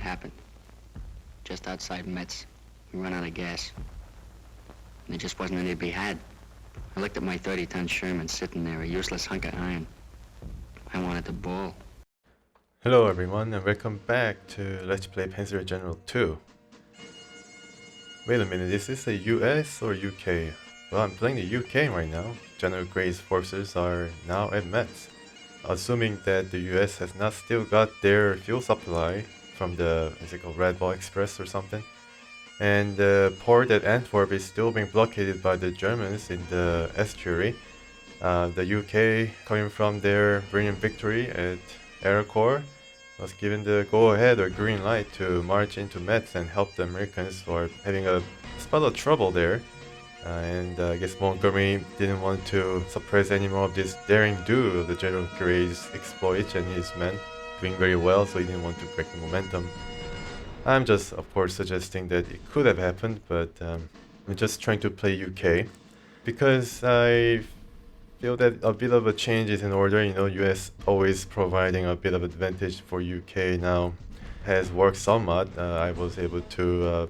happened. Just outside Metz, we ran out of gas. And there just wasn't any to be had. I looked at my 30-ton Sherman sitting there, a useless hunk of iron. I wanted to bawl. Hello everyone and welcome back to Let's Play Panzer General 2. Wait a minute, is this a US or UK? Well, I'm playing the UK right now. General Gray's forces are now at Metz. Assuming that the US has not still got their fuel supply from the, is it called Red Ball Express or something? And the port at Antwerp is still being blockaded by the Germans in the estuary. The UK, coming from their brilliant victory at Airfield, was given the go-ahead or green light to march into Metz and help the Americans who are having a spot of trouble there. I guess Montgomery didn't want to suppress any more of this daring do of the General Gray's exploits and his men doing very well, so he didn't want to break the momentum. I'm just, of course, suggesting that it could have happened, but I'm just trying to play UK because I feel that a bit of a change is in order. You know, US always providing a bit of advantage for UK now has worked somewhat. I was able to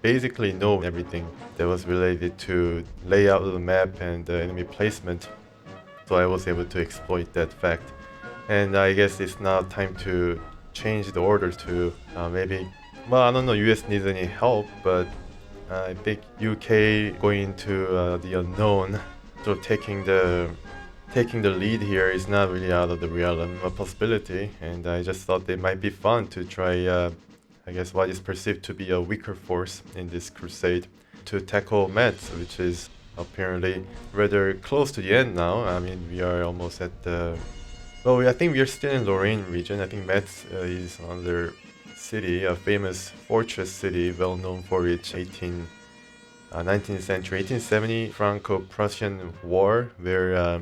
basically know everything that was related to layout of the map and enemy placement, so I was able to exploit that fact. And I guess it's now time to change the order to maybe, well, I don't know, US needs any help, but I think UK going into the unknown, so taking the lead here is not really out of the realm of possibility, and I just thought it might be fun to try I guess what is perceived to be a weaker force in this crusade to tackle Metz, which is apparently rather close to the end now. I mean, we are almost at the... Well, I think we are still in Lorraine region. I think Metz is another city, a famous fortress city, well known for its 19th century, 1870 Franco-Prussian War, where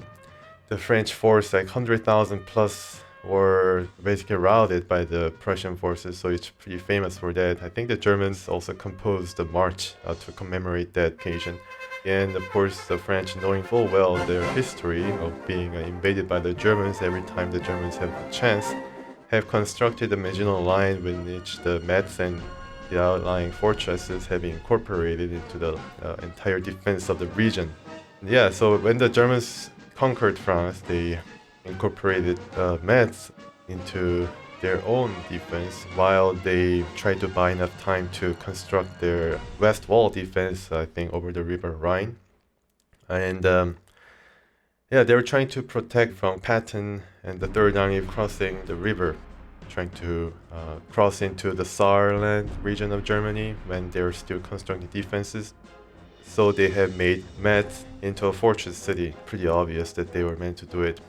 the French force, like 100,000 plus, were basically routed by the Prussian forces, so it's pretty famous for that. I think the Germans also composed the march to commemorate that occasion. And of course the French, knowing full well their history of being invaded by the Germans every time the Germans have a chance, have constructed a Maginot Line in which the Metz and the outlying fortresses have been incorporated into the entire defense of the region. Yeah, so when the Germans conquered France, they incorporated Metz into their own defense while they tried to buy enough time to construct their west wall defense, I think, over the river Rhine. And yeah, they were trying to protect from Patton and the Third Army crossing the river, trying to cross into the Saarland region of Germany when they were still constructing defenses. So they have made Metz into a fortress city. Pretty obvious that they were meant to do it,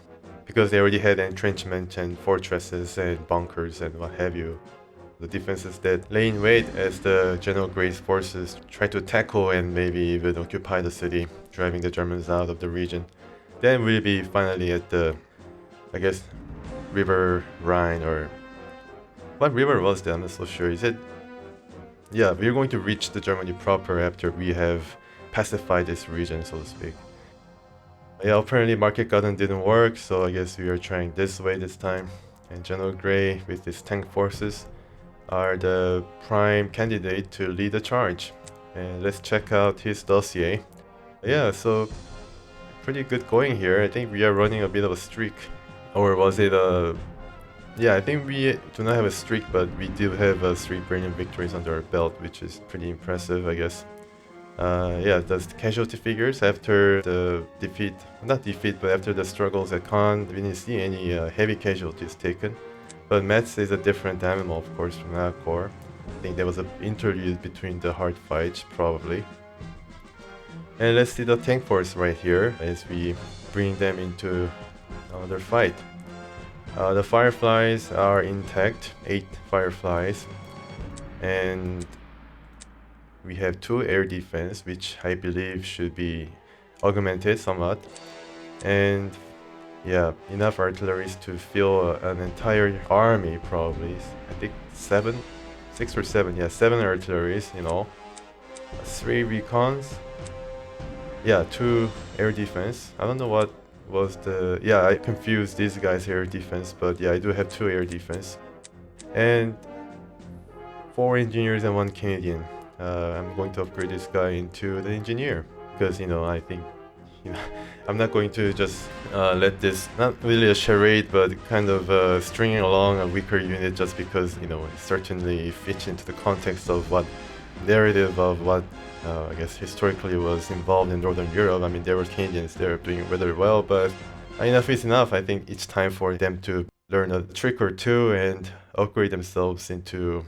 because they already had entrenchment and fortresses and bunkers and what have you. The defenses that lay in wait as the General Gray's forces tried to tackle and maybe even occupy the city, driving the Germans out of the region. Then we'll be finally at the, I guess, River Rhine, or what river was that? I'm not so sure. Is it? Yeah, we're going to reach the Germany proper after we have pacified this region, so to speak. Yeah, apparently Market Garden didn't work, so I guess we are trying this way this time. And General Gray with his tank forces are the prime candidate to lead the charge. And let's check out his dossier. Yeah, so pretty good going here. I think we are running a bit of a streak. Or was it a... Yeah, I think we do not have a streak, but we do have 3 brilliant victories under our belt, which is pretty impressive, I guess. Yeah, the casualty figures after the defeat, not defeat, but after the struggles at Caen, we didn't see any heavy casualties taken. But Metz is a different animal, of course, from Alcor. I think there was an interlude between the hard fights, probably. And let's see the tank force right here as we bring them into another fight. The Fireflies are intact, 8 Fireflies. And we have 2 air defense, which I believe should be augmented somewhat. And yeah, enough artilleries to fill an entire army, probably. I think 6 or 7, yeah, 7 artilleries in all. 3 recons. Yeah, 2 air defense. I don't know what was the... Yeah, I confused these guys' air defense, but yeah, I do have 2 air defense. And 4 engineers and 1 Canadian. I'm going to upgrade this guy into the engineer because I think I'm not going to just let this, not really a charade, but kind of stringing along a weaker unit just because it certainly fits into the context of what narrative of what I guess historically was involved in Northern Europe. I mean, there were Canadians, they're doing rather well, but enough is enough. I think it's time for them to learn a trick or two and upgrade themselves into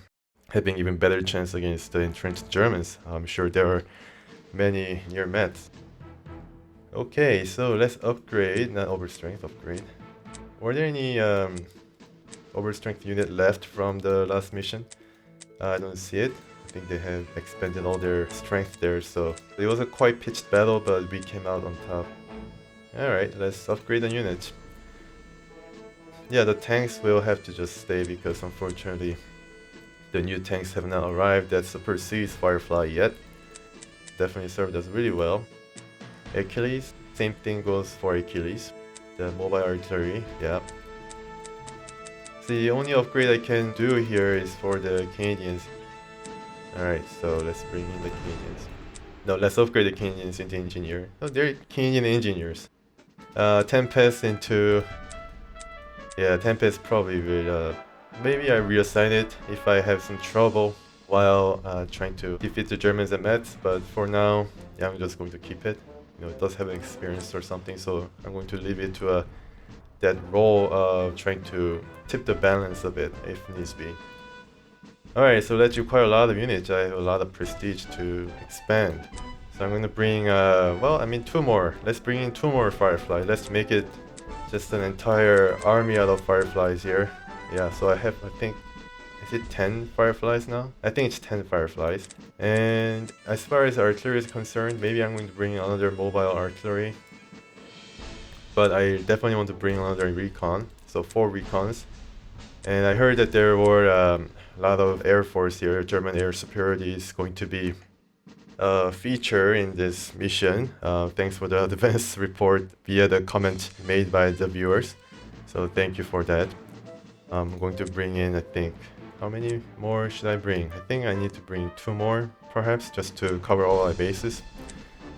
having even better chance against the entrenched Germans. I'm sure there are many near Metz. Okay, so let's upgrade, not overstrength, upgrade. Were there any overstrength unit left from the last mission? I don't see it. I think they have expended all their strength there, so it was a quite pitched battle, but we came out on top. Alright, let's upgrade the unit. Yeah, the tanks will have to just stay because unfortunately the new tanks have not arrived that supersedes Firefly yet. Definitely served us really well. Achilles, same thing goes for Achilles. The mobile artillery, yeah. So the only upgrade I can do here is for the Canadians. Alright, so let's bring in the Canadians. No, let's upgrade the Canadians into engineer. Oh, they're Canadian engineers. Tempest into... Yeah, Tempest probably will... maybe I reassign it if I have some trouble while trying to defeat the Germans at Metz, but for now, yeah, I'm just going to keep it. It does have experience or something, so I'm going to leave it to that role of trying to tip the balance a bit if needs be. Alright, so that's require a lot of units. I have a lot of prestige to expand. So I'm going to bring, well, I mean 2 more. Let's bring in 2 more Fireflies. Let's make it just an entire army out of Fireflies here. Yeah, so I have, I think, is it 10 Fireflies now? I think it's 10 Fireflies. And as far as artillery is concerned, maybe I'm going to bring another mobile artillery. But I definitely want to bring another recon, so 4 recons. And I heard that there were a lot of air force here. German air superiority is going to be a feature in this mission. Thanks for the advance report via the comment made by the viewers. So thank you for that. I'm going to bring in, I think, how many more should I bring? I think I need to bring 2 more, perhaps, just to cover all my bases.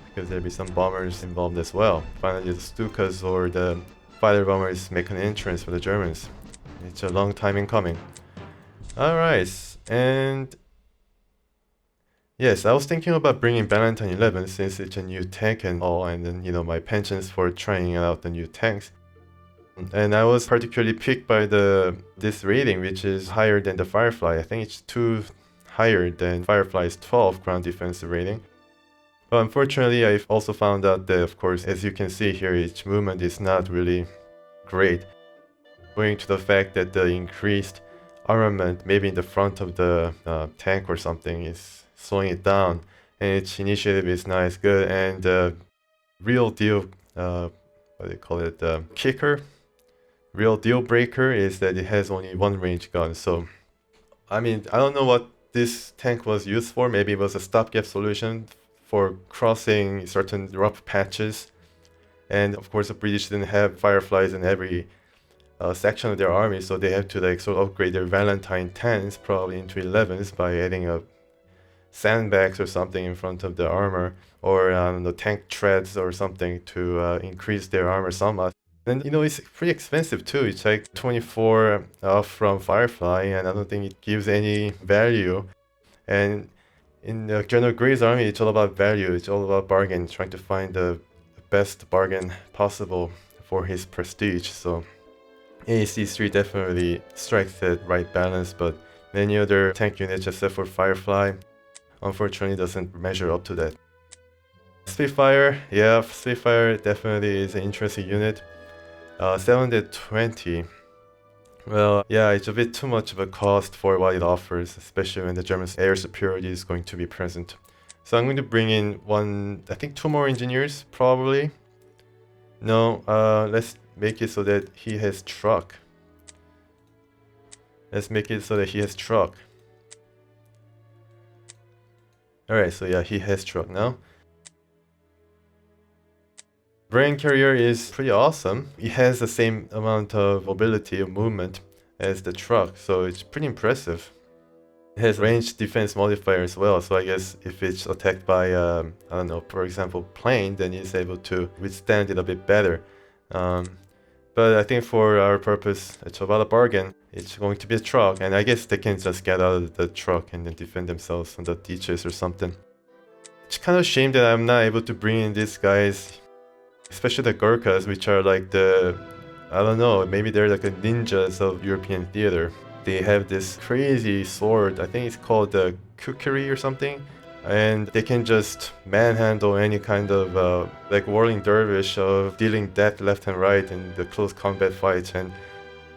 Because there'll be some bombers involved as well. Finally, the Stukas or the fighter bombers make an entrance for the Germans. It's a long time in coming. Alright, and... yes, I was thinking about bringing Valentine 11 since it's a new tank and all, and then, my penchant for trying out the new tanks. And I was particularly picked by this rating, which is higher than the Firefly. I think it's 2 higher than Firefly's 12 ground defense rating. But unfortunately, I've also found out that, of course, as you can see here, its movement is not really great. Owing to the fact that the increased armament, maybe in the front of the tank or something, is slowing it down. And its initiative is not as good. And the real deal, what do they call it, kicker? Real deal breaker is that it has only 1 range gun. So, I mean, I don't know what this tank was used for. Maybe it was a stopgap solution for crossing certain rough patches. And of course, the British didn't have Fireflies in every section of their army, so they have to sort of upgrade their Valentine 10s probably into 11s by adding a sandbags or something in front of the armor, or the tank treads or something to increase their armor somewhat. And it's pretty expensive too. It's like 24 off from Firefly, and I don't think it gives any value. And in General Gray's army, it's all about value. It's all about bargain, trying to find the best bargain possible for his prestige. So AAC3 definitely strikes that right balance, but many other tank units except for Firefly unfortunately doesn't measure up to that. Spitfire, yeah, Spitfire definitely is an interesting unit. 720. Well, yeah, it's a bit too much of a cost for what it offers, especially when the German air superiority is going to be present. So I'm going to bring in I think 2 more engineers, probably. No, let's make it so that he has truck. Let's make it so that he has truck. Alright, so yeah, he has truck now. Brain carrier is pretty awesome. It has the same amount of mobility of movement as the truck, so it's pretty impressive. It has range defense modifier as well, so I guess if it's attacked by, I don't know, for example, plane, then it's able to withstand it a bit better. But I think for our purpose, it's about a bargain. It's going to be a truck, and I guess they can just get out of the truck and then defend themselves on the ditches or something. It's kind of a shame that I'm not able to bring in these guys, especially the Gurkhas, which are like the, I don't know, maybe they're like the ninjas of European theater. They have this crazy sword, I think it's called the kukri or something, and they can just manhandle any kind of like whirling dervish of dealing death left and right in the close combat fights, and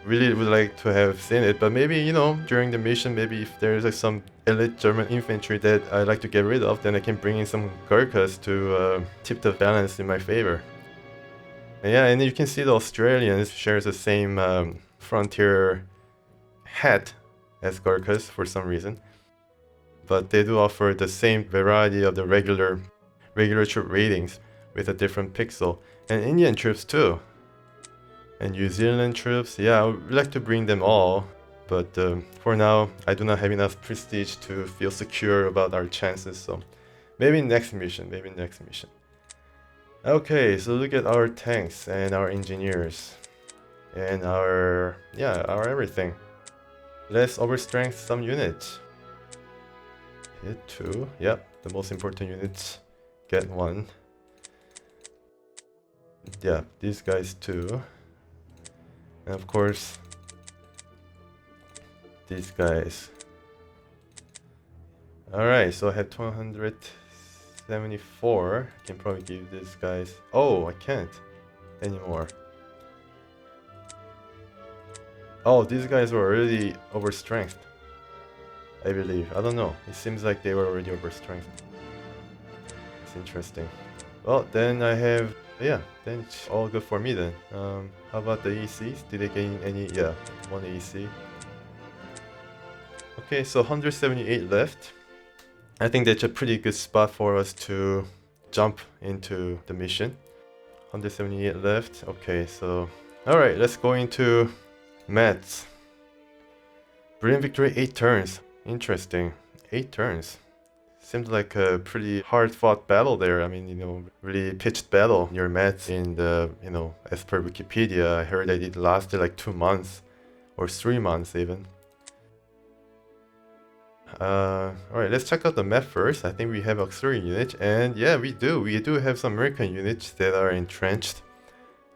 really would like to have seen it. But maybe, you know, during the mission, maybe if there's like some elite German infantry that I like to get rid of, then I can bring in some Gurkhas to tip the balance in my favor. And yeah, and you can see the Australians shares the same frontier hat as Gurkhas for some reason, but they do offer the same variety of the regular troop ratings with a different pixel, and Indian troops too, and New Zealand troops. Yeah, I would like to bring them all, but for now I do not have enough prestige to feel secure about our chances, so maybe next mission. Okay, so look at our tanks and our engineers and our everything. Let's overstrength some units. Hit 2. Yep, the most important units get 1. Yeah, these guys too. And of course, these guys. Alright, so I have 274. I can probably give these guys... Oh, I can't anymore. Oh, these guys were already overstrength, I believe. I don't know. It seems like they were already overstrength. It's interesting. Well, then I have... Yeah, then it's all good for me then. How about the ECs? Did they gain any... Yeah, 1 EC. Okay, so 178 left. I think that's a pretty good spot for us to jump into the mission. 178 left. Okay, so... Alright, let's go into Metz. Brilliant victory, 8 turns. Interesting. 8 turns. Seemed like a pretty hard-fought battle there. I mean, you know, really pitched battle near Metz in the, you know, as per Wikipedia, I heard that it lasted like 2 months or 3 months even. Alright, let's check out the map first. I think we have auxiliary units, and yeah, we do. We do have some American units that are entrenched,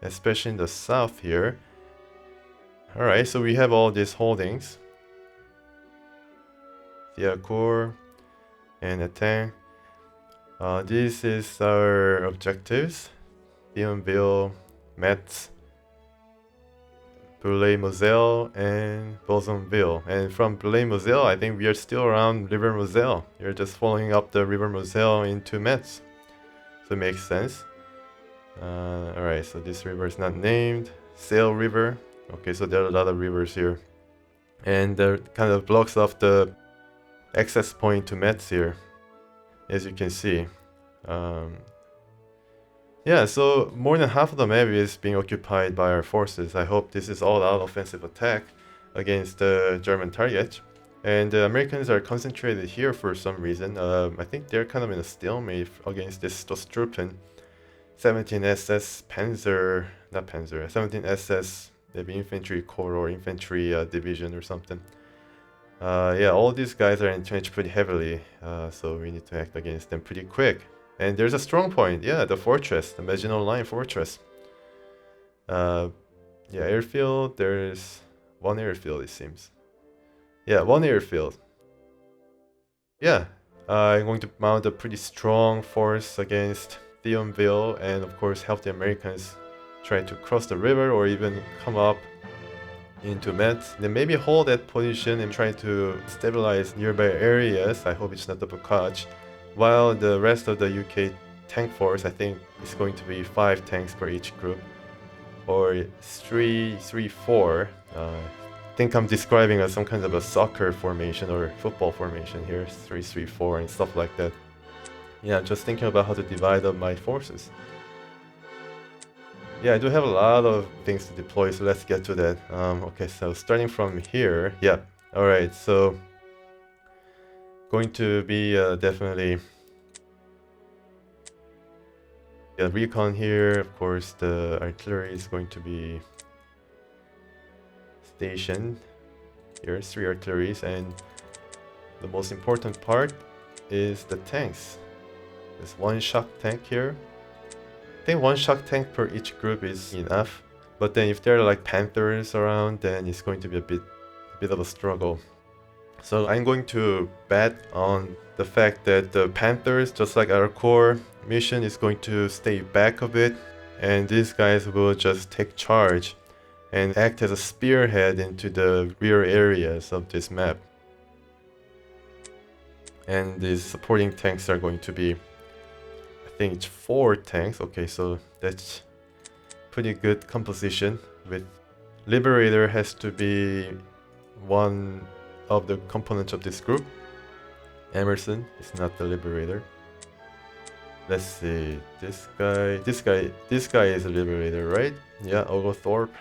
especially in the south here. Alright, so we have all these holdings. Thiacourt and Etain. This is our objectives. Thionville, Metz, Boulay-Moselle, and Bouzonville. And from Boulay-Moselle, I think we are still around River Moselle. You're just following up the River Moselle into Metz. So it makes sense. Alright, so this river is not named. Seille River. Okay, so there are a lot of rivers here. And that kind of blocks off the access point to Metz here, as you can see. Yeah, so more than half of the map is being occupied by our forces. I hope this is all-out offensive attack against the German target. And the Americans are concentrated here for some reason. I think they're kind of in a stalemate against this Stostruppen 17 SS Panzer, not Panzer, 17 SS, maybe infantry corps or infantry division or something. Yeah, all these guys are entrenched pretty heavily, so we need to act against them pretty quick. And there's a strong point, yeah, the fortress, the Maginot Line fortress. Yeah, airfield, there's 1 airfield it seems. Yeah, 1 airfield. Yeah, I'm going to mount a pretty strong force against Thionville and of course help the Americans try to cross the river or even come up into Metz. Then maybe hold that position and try to stabilize nearby areas. I hope it's not the Bocage. While the rest of the UK tank force, I think it's going to be 5 tanks per each group. Or 3, 4. I think I'm describing some kind of a soccer formation or football formation here. 3, 4 and stuff like that. Yeah, just thinking about how to divide up my forces. Yeah, I do have a lot of things to deploy, so let's get to that. Okay, so starting from here, yeah. Alright, so Going to be definitely recon here. Of course, the artillery is going to be stationed. Here's 3 artilleries, and the most important part is the tanks. There's 1 shock tank here. I think 1 shock tank per each group is enough. But then if there are like Panthers around, then it's going to be a bit of a struggle. So I'm going to bet on the fact that the Panthers, just like our core mission, is going to stay back a bit, and these guys will just take charge and act as a spearhead into the rear areas of this map. And these supporting tanks are going to be, I think it's 4 tanks. Okay, so that's pretty good composition. With Liberator has to be one of the components of this group. Emerson is not the Liberator. Let's see, this guy is a Liberator, right? Yeah, Oglethorpe,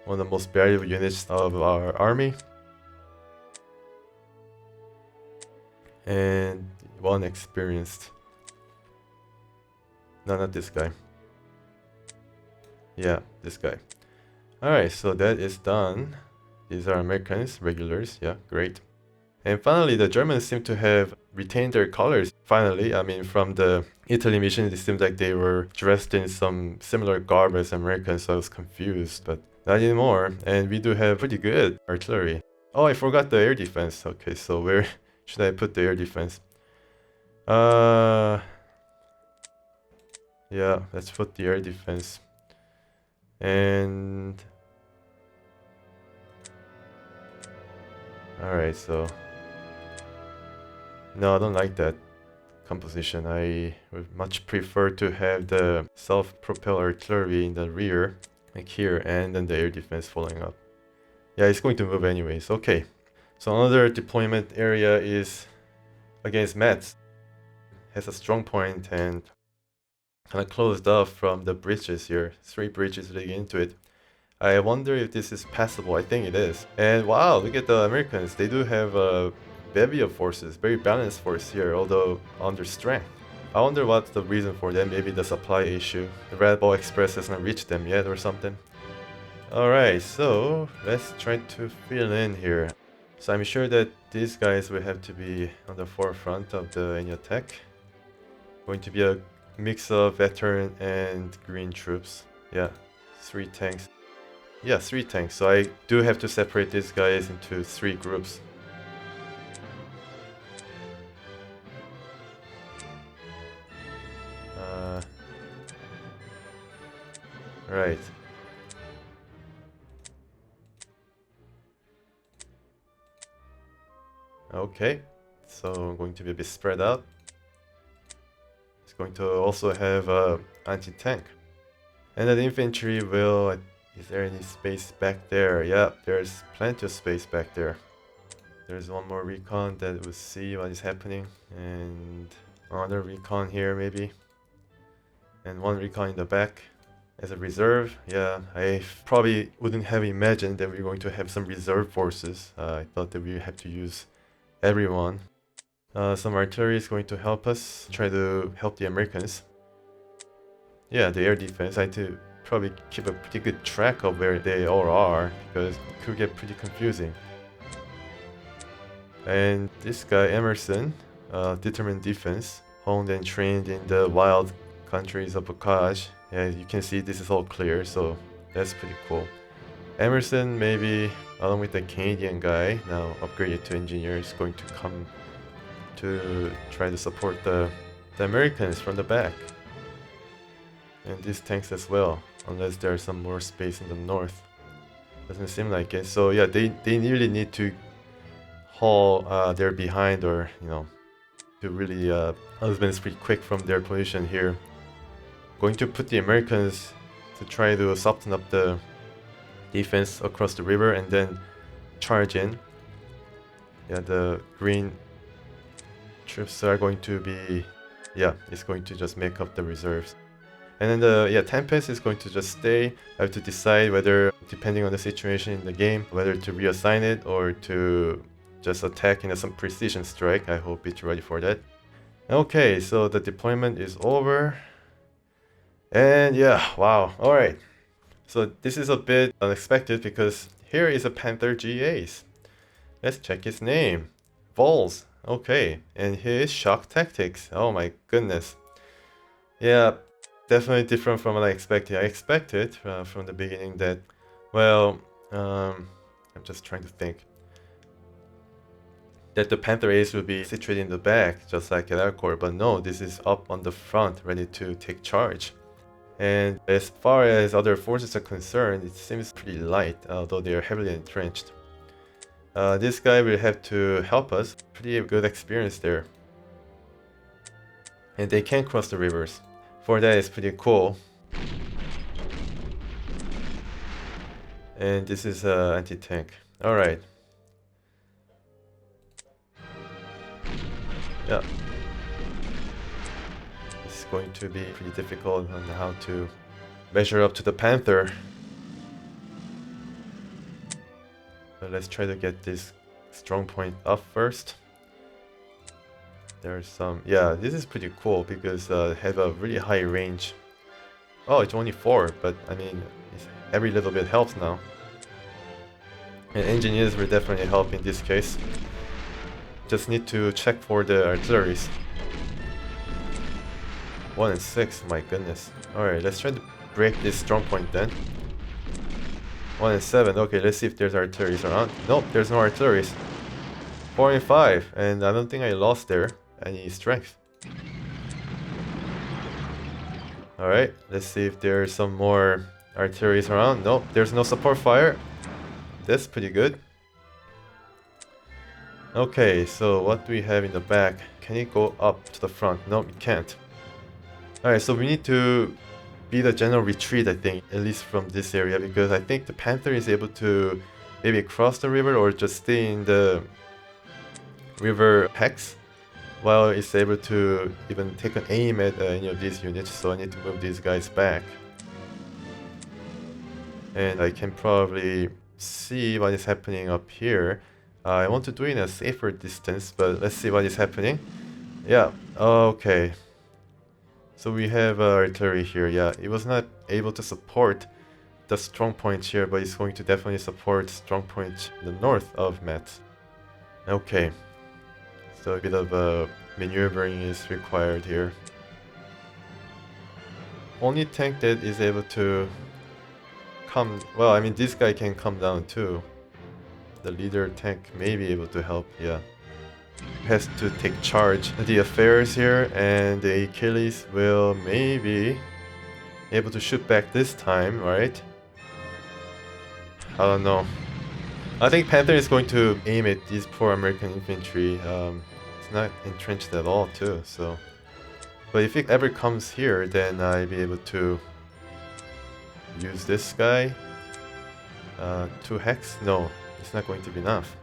one of the most valuable units of our army. And 1 experienced. No, not this guy. Yeah, this guy. Alright, so that is done. These are Americans, regulars, yeah, great. And finally, the Germans seem to have retained their colors. Finally, I mean, from the Italy mission, it seemed like they were dressed in some similar garb as Americans, so I was confused, but not anymore. And we do have pretty good artillery. Oh, I forgot the air defense. Okay, so where should I put the air defense? Yeah, let's put the air defense. And alright, so no, I don't like that composition. I would much prefer to have the self-propelled artillery in the rear, like here, and then the air defense following up. Yeah, it's going to move anyways. Okay, so another deployment area is against Metz. Has a strong point and kind of closed off from the bridges here. 3 bridges leading into it. I wonder if this is passable. I think it is. And wow, look at the Americans. They do have a bevy of forces. Very balanced force here, although under strength. I wonder what's the reason for that. Maybe the supply issue. The Red Ball Express has not reached them yet or something. Alright, so let's try to fill in here. So I'm sure that these guys will have to be on the forefront of any attack. Going to be a mix of veteran and green troops. Yeah, 3 tanks. Yeah, 3 tanks. So I do have to separate these guys into 3 groups. Right. Okay, so I'm going to be a bit spread out. It's going to also have anti-tank. And then the infantry will... Is there any space back there? Yeah, there's plenty of space back there. There's 1 more recon that will see what is happening. And another recon here maybe. And 1 recon in the back as a reserve. Yeah, I probably wouldn't have imagined that we're going to have some reserve forces. I thought that we have to use everyone. Some artillery is going to help us try to help the Americans. Yeah, the air defense. I had to probably keep a pretty good track of where they all are because it could get pretty confusing. And this guy Emerson, determined defense, honed and trained in the wild countries of Bocage. Yeah, you can see this is all clear, so that's pretty cool. Emerson, maybe along with the Canadian guy, now upgraded to engineer, is going to come to try to support the Americans from the back. And these tanks as well, unless there's some more space in the north. Doesn't seem like it. So yeah, they really need to haul their behind, or you know, to really husband is pretty quick from their position here. Going to put the Americans to try to soften up the defense across the river and then charge in. Yeah, the green troops are going to be, yeah, it's going to just make up the reserves. And then the Tempest is going to just stay. I have to decide whether, depending on the situation in the game, whether to reassign it or to just attacking some precision strike. I hope it's ready for that. Okay, so the deployment is over. And yeah, wow, alright. So this is a bit unexpected because here is a Panther GAs. Let's check his name. Vols. Okay, and here is shock tactics. Oh my goodness. Yeah, definitely different from what I expected. I expected from the beginning that, well, I'm just trying to think, that the Panther Ace will be situated in the back, just like at Aircore, but no, this is up on the front, ready to take charge. And as far as other forces are concerned, it seems pretty light, although they are heavily entrenched. This guy will have to help us. Pretty good experience there. And they can cross the rivers. For that, it's pretty cool. And this is anti-tank. Alright. Yeah. It's going to be pretty difficult on how to measure up to the Panther. But let's try to get this strong point up first. There's some, yeah, this is pretty cool because have a really high range. Oh, it's only 4, but I mean, every little bit helps now. And engineers will definitely help in this case. Just need to check for the artilleries. 1 and 6, my goodness. Alright, let's try to break this strong point then. 1 and 7, okay, let's see if there's artilleries around. Nope, there's no artilleries. 4 and 5, and I don't think I lost there any strength. Alright, let's see if there's some more artilleries around. Nope, there's no support fire. That's pretty good. Okay, so what do we have in the back? Can it go up to the front? Nope, it can't. Alright, so we need to beat a general retreat, I think, at least from this area, because I think the Panther is able to maybe cross the river or just stay in the river hex, while it's able to even take an aim at any of these units, so I need to move these guys back. And I can probably see what is happening up here. I want to do it in a safer distance, but let's see what is happening. Yeah, okay. So we have artillery here. Yeah, it was not able to support the strong point here, but it's going to definitely support strong point in the north of Metz. Okay. So a bit of maneuvering is required here. Only tank that is able to come... Well, I mean, this guy can come down too. The leader tank may be able to help, yeah. Has to take charge of the affairs here, and the Achilles will maybe able to shoot back this time, right? I don't know. I think Panther is going to aim at these poor American infantry. It's not entrenched at all too, so... But if it ever comes here, then I'll be able to use this guy. 2 hex? No, it's not going to be enough.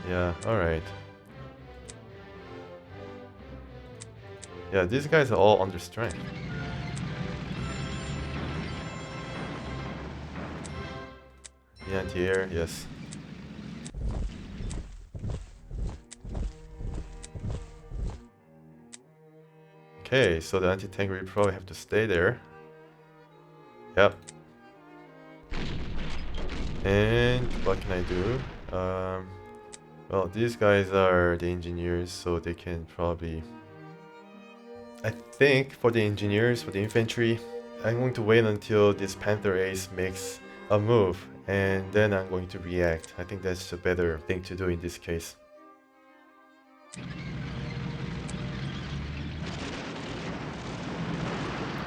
Yeah, alright. Yeah, these guys are all under strength. The anti-air, yes. Okay, so the anti-tank will probably have to stay there. Yep. And what can I do? Well, these guys are the engineers, so they can probably... I think for the engineers, for the infantry, I'm going to wait until this Panther Ace makes a move, and then I'm going to react. I think that's a better thing to do in this case.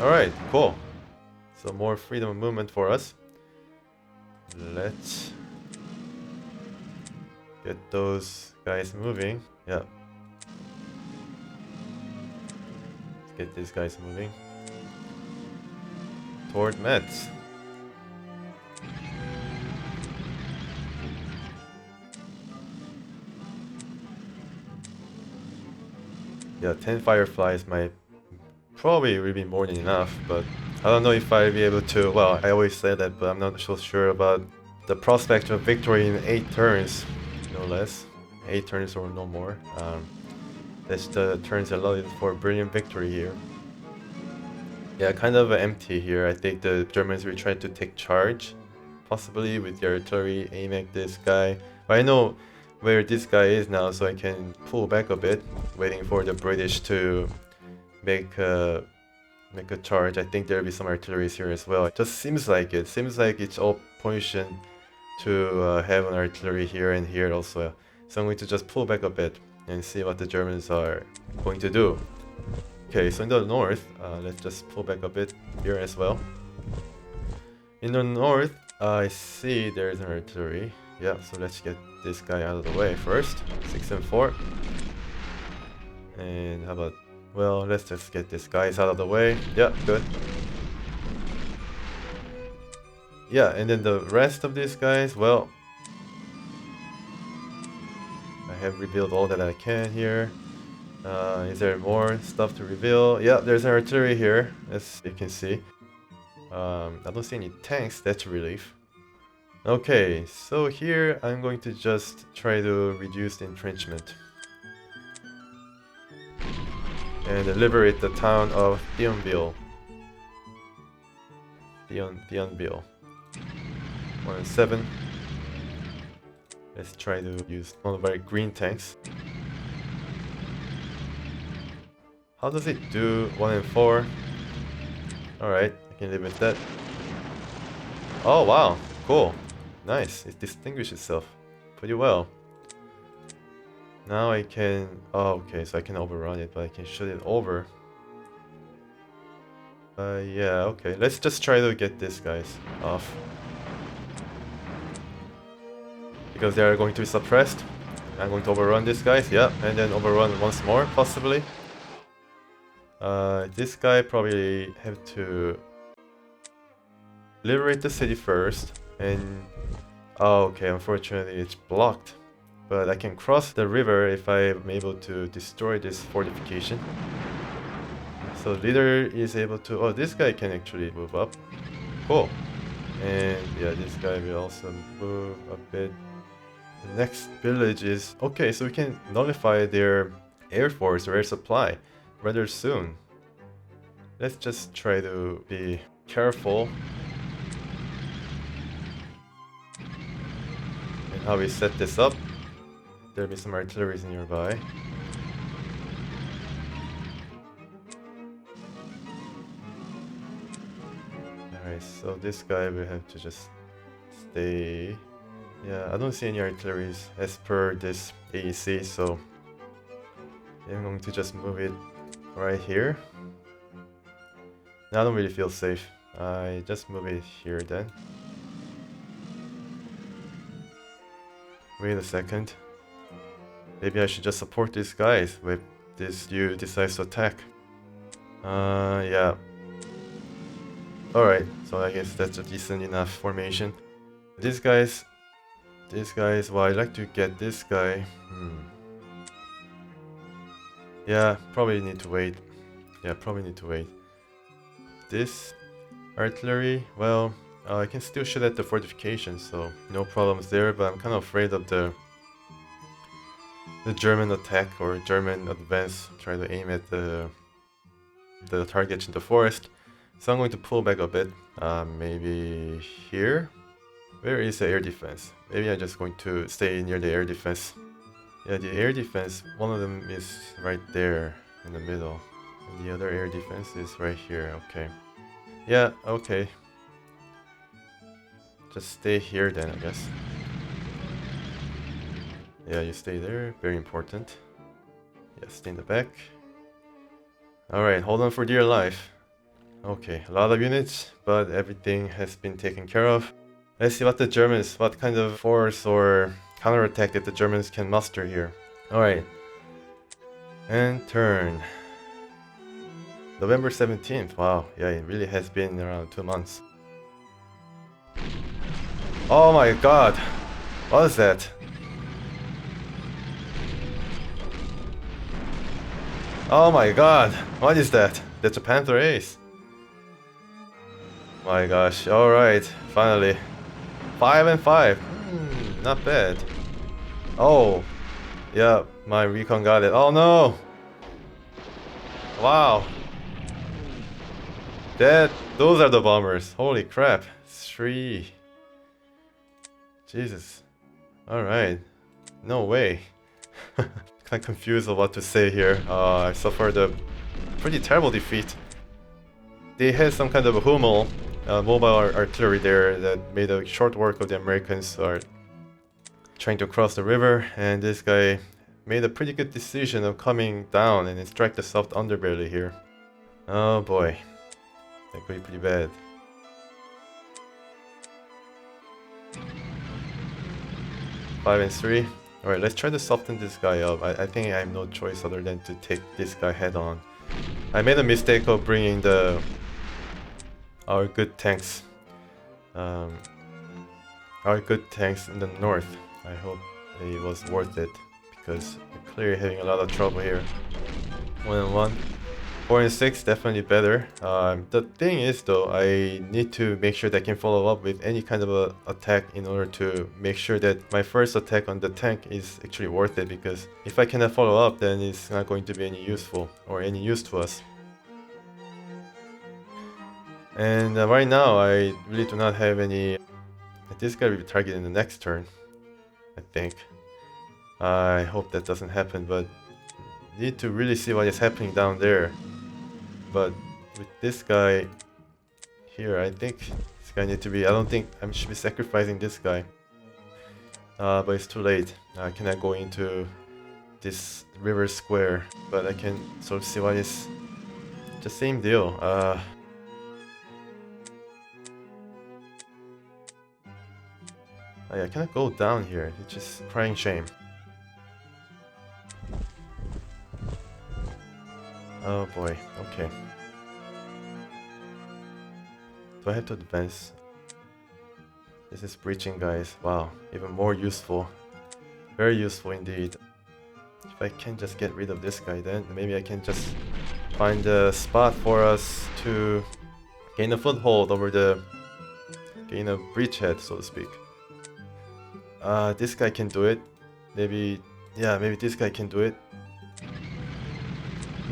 Alright, cool. So more freedom of movement for us. Let's get those guys moving. Yeah. Let's get these guys moving toward Metz. Yeah, 10 fireflies might probably will be more than enough, but I don't know if I'll be able to. Well, I always say that, but I'm not so sure about the prospect of victory in 8 turns, no less. 8 turns or no more. That's the turns allotted for brilliant victory here. Yeah, kind of empty here. I think the Germans will try to take charge, possibly with the artillery, aim at this guy. But I know where this guy is now, so I can pull back a bit, waiting for the British to make a charge. I think there'll be some artillery here as well. It just seems like it. Seems like it's all positioned to have an artillery here and here also. So I'm going to just pull back a bit and see what the Germans are going to do. Okay, so in the north, let's just pull back a bit here as well. In the north, I see there's an artillery. Yeah, so let's get this guy out of the way first. 6 and 4. And how about, well, let's just get this guy out of the way. Yeah, good. Yeah, and then the rest of these guys, well, I have revealed all that I can here. Is there more stuff to reveal? Yeah, there's an artillery here, as you can see. I don't see any tanks, that's a relief. Okay, so here I'm going to just try to reduce the entrenchment. And liberate the town of Thionville. Thionville. 1 and 7. Let's try to use one of our green tanks. How does it do 1 and 4? Alright, I can live with that. Oh wow, cool. Nice, it distinguished itself pretty well. Now I can... oh, okay, so I can overrun it, but I can shoot it over. Yeah, okay, let's just try to get these guys off. Because they are going to be suppressed. I'm going to overrun these guys, yeah, and then overrun once more, possibly. This guy probably have to liberate the city first, and oh, okay, unfortunately it's blocked. But I can cross the river if I'm able to destroy this fortification. So leader is able to, oh, this guy can actually move up. Cool. And yeah, this guy will also move a bit. The next village is, okay, so we can nullify their air force or air supply rather soon. Let's just try to be careful in how we set this up. There'll be some artillery nearby. Alright, so this guy will have to just stay. Yeah, I don't see any artilleries as per this AEC, so I'm going to just move it right here. Now I don't really feel safe. I just move it here then. Wait a second. Maybe I should just support these guys with this U decides to attack. Yeah. Alright, so I guess that's a decent enough formation. These guys, well, I'd like to get this guy. Yeah, probably need to wait. Yeah, probably need to wait. This artillery, well, I can still shoot at the fortification, so no problems there, but I'm kind of afraid of the German attack or German advance, try to aim at the targets in the forest. So I'm going to pull back a bit, maybe here. Where is the air defense? Maybe I'm just going to stay near the air defense. Yeah, the air defense, one of them is right there in the middle. And the other air defense is right here, okay. Yeah, okay. Just stay here then, I guess. Yeah, you stay there, very important. Yeah, stay in the back. Alright, hold on for dear life. Okay, a lot of units, but everything has been taken care of. Let's see what the Germans, what kind of force or counterattack that the Germans can muster here. Alright. And turn. November 17th, wow, yeah, it really has been around 2 months. Oh my god, what is that? Oh my god, what is that? That's a Panther ace. My gosh, alright, finally. 5 and 5. Not bad. Oh, yeah, my recon got it. Oh no! Wow. Those are the bombers. Holy crap. 3. Jesus. Alright. No way. Kinda confused of what to say here. I suffered a pretty terrible defeat. They had some kind of a Hummel mobile artillery there that made a short work of the Americans are trying to cross the river, and this guy made a pretty good decision of coming down and strike the soft underbelly here. Oh boy. That could be pretty bad. Five and 3. Alright, let's try to soften this guy up. I think I have no choice other than to take this guy head on. I made a mistake of bringing our good tanks in the north. I hope it was worth it, because we're clearly having a lot of trouble here. 1 and 1. 4 and 6, definitely better. The thing is though, I need to make sure that I can follow up with any kind of a attack in order to make sure that my first attack on the tank is actually worth it, because if I cannot follow up, then it's not going to be any useful or any use to us. And right now I really do not have any. This guy will be targeted in the next turn, I think. I hope that doesn't happen, but need to really see what is happening down there. But with this guy here, I think this guy need to be. I don't think I should be sacrificing this guy. But it's too late. I cannot go into this river square, but I can sort of see what is the same deal. I cannot go down here. It's just crying shame. Oh boy, okay. Do I have to advance? This is breaching, guys. Wow, even more useful. Very useful indeed. If I can just get rid of this guy, then maybe I can just find a spot for us to gain a foothold over gain a breachhead, so to speak. This guy can do it. Maybe this guy can do it.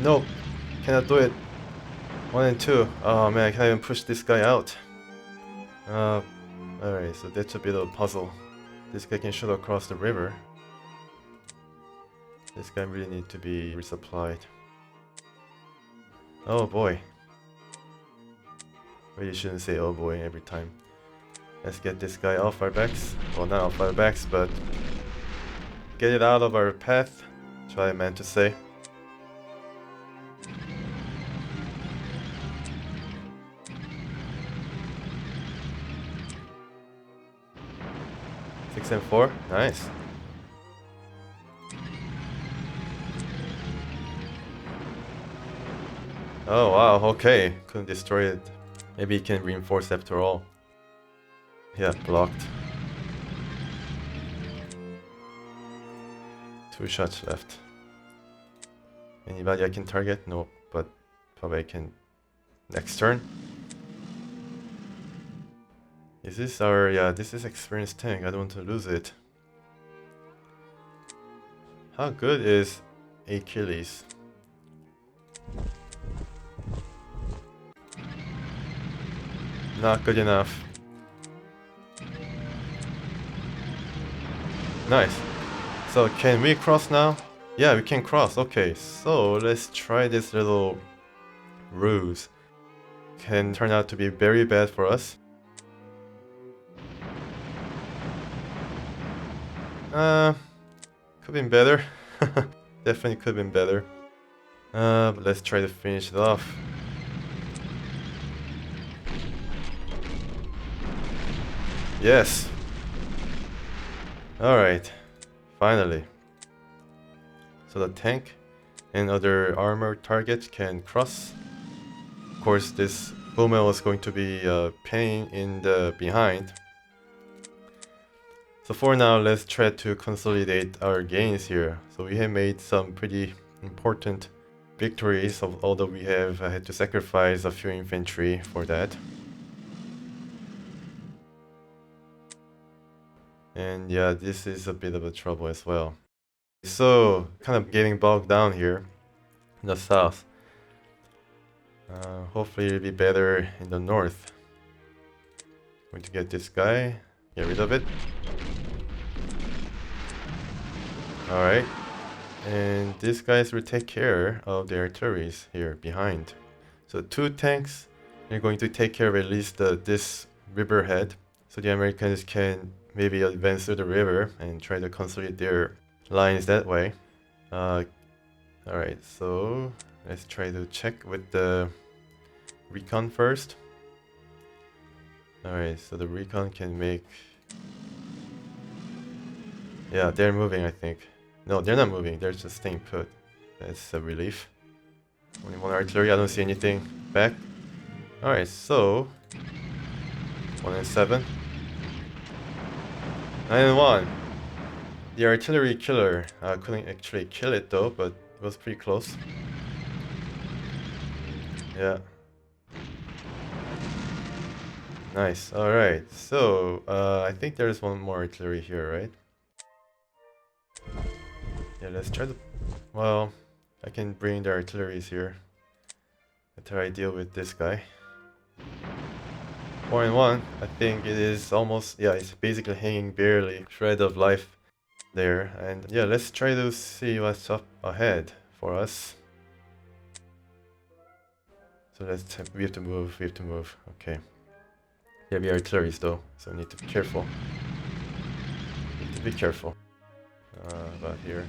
Nope, cannot do it. 1 and 2. Oh man, I can't even push this guy out. Alright, so that's a bit of a puzzle. This guy can shoot across the river. This guy really needs to be resupplied. Oh boy. Really shouldn't say oh boy every time. Let's get this guy off our backs. Well, not off our backs, but get it out of our path. That's what I meant to say. Six and 4, nice. Oh wow, okay, couldn't destroy it. Maybe it can reinforce after all. Yeah, blocked. 2 shots left. Anybody I can target? No, but probably I can next turn. Is this our... yeah, this is experienced tank. I don't want to lose it. How good is Achilles? Not good enough. Nice. So can we cross now? Yeah, we can cross. Okay, so let's try this little ruse. Can turn out to be very bad for us. Could have been better. Definitely could have been better. But let's try to finish it off. Yes. Alright. Finally. So the tank and other armored targets can cross. Of course, this Boumel is going to be a pain in the behind. So for now, let's try to consolidate our gains here. So we have made some pretty important victories, although we have had to sacrifice a few infantry for that. And yeah, this is a bit of a trouble as well. So, kind of getting bogged down here in the south. Hopefully it'll be better in the north. Going to get this guy, get rid of it. Alright. And these guys will take care of the artilleries here behind. So 2 tanks are going to take care of at least this riverhead. So the Americans can maybe advance through the river and try to consolidate their lines that way. Alright, so let's try to check with the recon first. Alright, so the recon can make... Yeah, they're moving, I think. No, they're not moving, they're just staying put. That's a relief. Only 1 artillery, I don't see anything back. Alright, so 1 and 7. 9 and 1. The artillery killer couldn't actually kill it though, but it was pretty close. Yeah. Nice. Alright, so I think there's 1 more artillery here, right? Yeah, let's try to... Well, I can bring the artilleries here. After I deal with this guy. 4 and 1. I think it is almost... Yeah, it's basically hanging barely. Shred of life there. And yeah, let's try to see what's up ahead for us. So we have to move, Okay. Yeah, we are artilleries though, so we need to be careful. About here.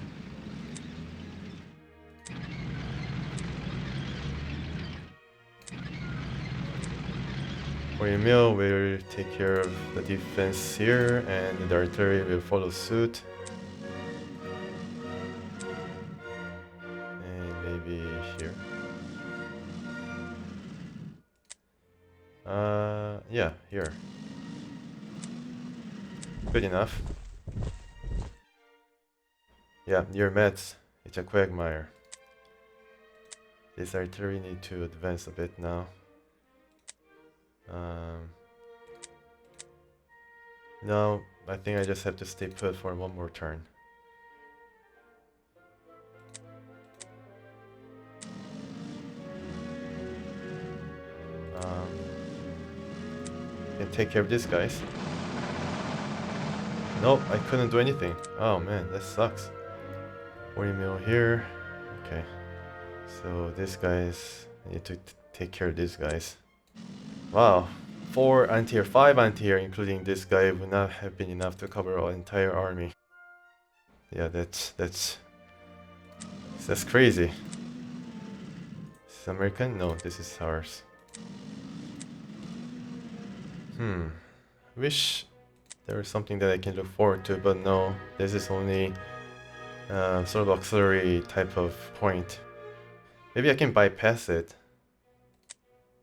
Mill will take care of the defense here, and the artillery will follow suit. And maybe here. Yeah, here. Good enough. Yeah, near Metz, it's a quagmire. This artillery need to advance a bit now. No, I think I just have to stay put for 1 more turn. Can take care of these guys. Nope, I couldn't do anything. Oh man, that sucks. 40 mil here. Okay. So these guys, I need to take care of these guys. Wow. 4 anti-air, 5 anti-air, including this guy, would not have been enough to cover our entire army. Yeah, that's crazy. Is this American? No, this is ours. Wish there was something that I can look forward to, but no, this is only sort of auxiliary type of point. Maybe I can bypass it.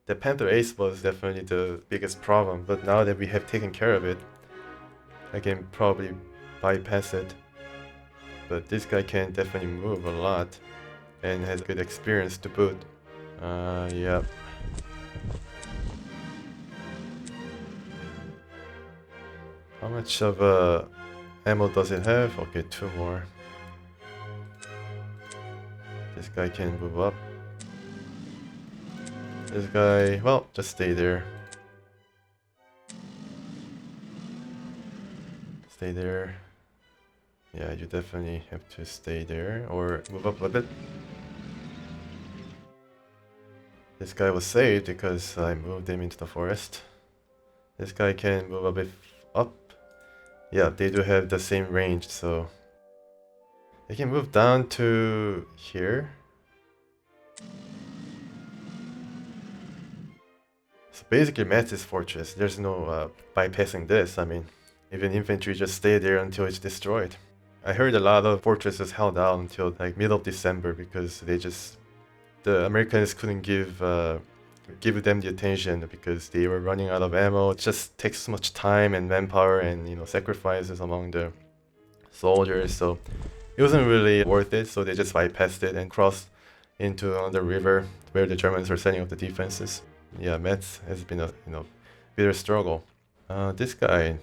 The Panther Ace was definitely the biggest problem, but now that we have taken care of it, I can probably bypass it. But this guy can definitely move a lot and has good experience to boot. Yep. How much of ammo does it have? Okay, 2 more. This guy can move up. This guy, well, just stay there. Stay there. Yeah, you definitely have to stay there or move up a bit. This guy was saved because I moved him into the forest. This guy can move a bit up. Yeah, they do have the same range, so they can move down to here. So basically Metz's fortress, there's no bypassing this. I mean, even infantry just stay there until it's destroyed. I heard a lot of fortresses held out until like middle of December because the Americans couldn't give them the attention because they were running out of ammo. It just takes so much time and manpower and sacrifices among the soldiers, so it wasn't really worth it. So they just bypassed it and crossed into another river where the Germans are setting up the defenses. Yeah, Metz has been a bitter struggle. This guy,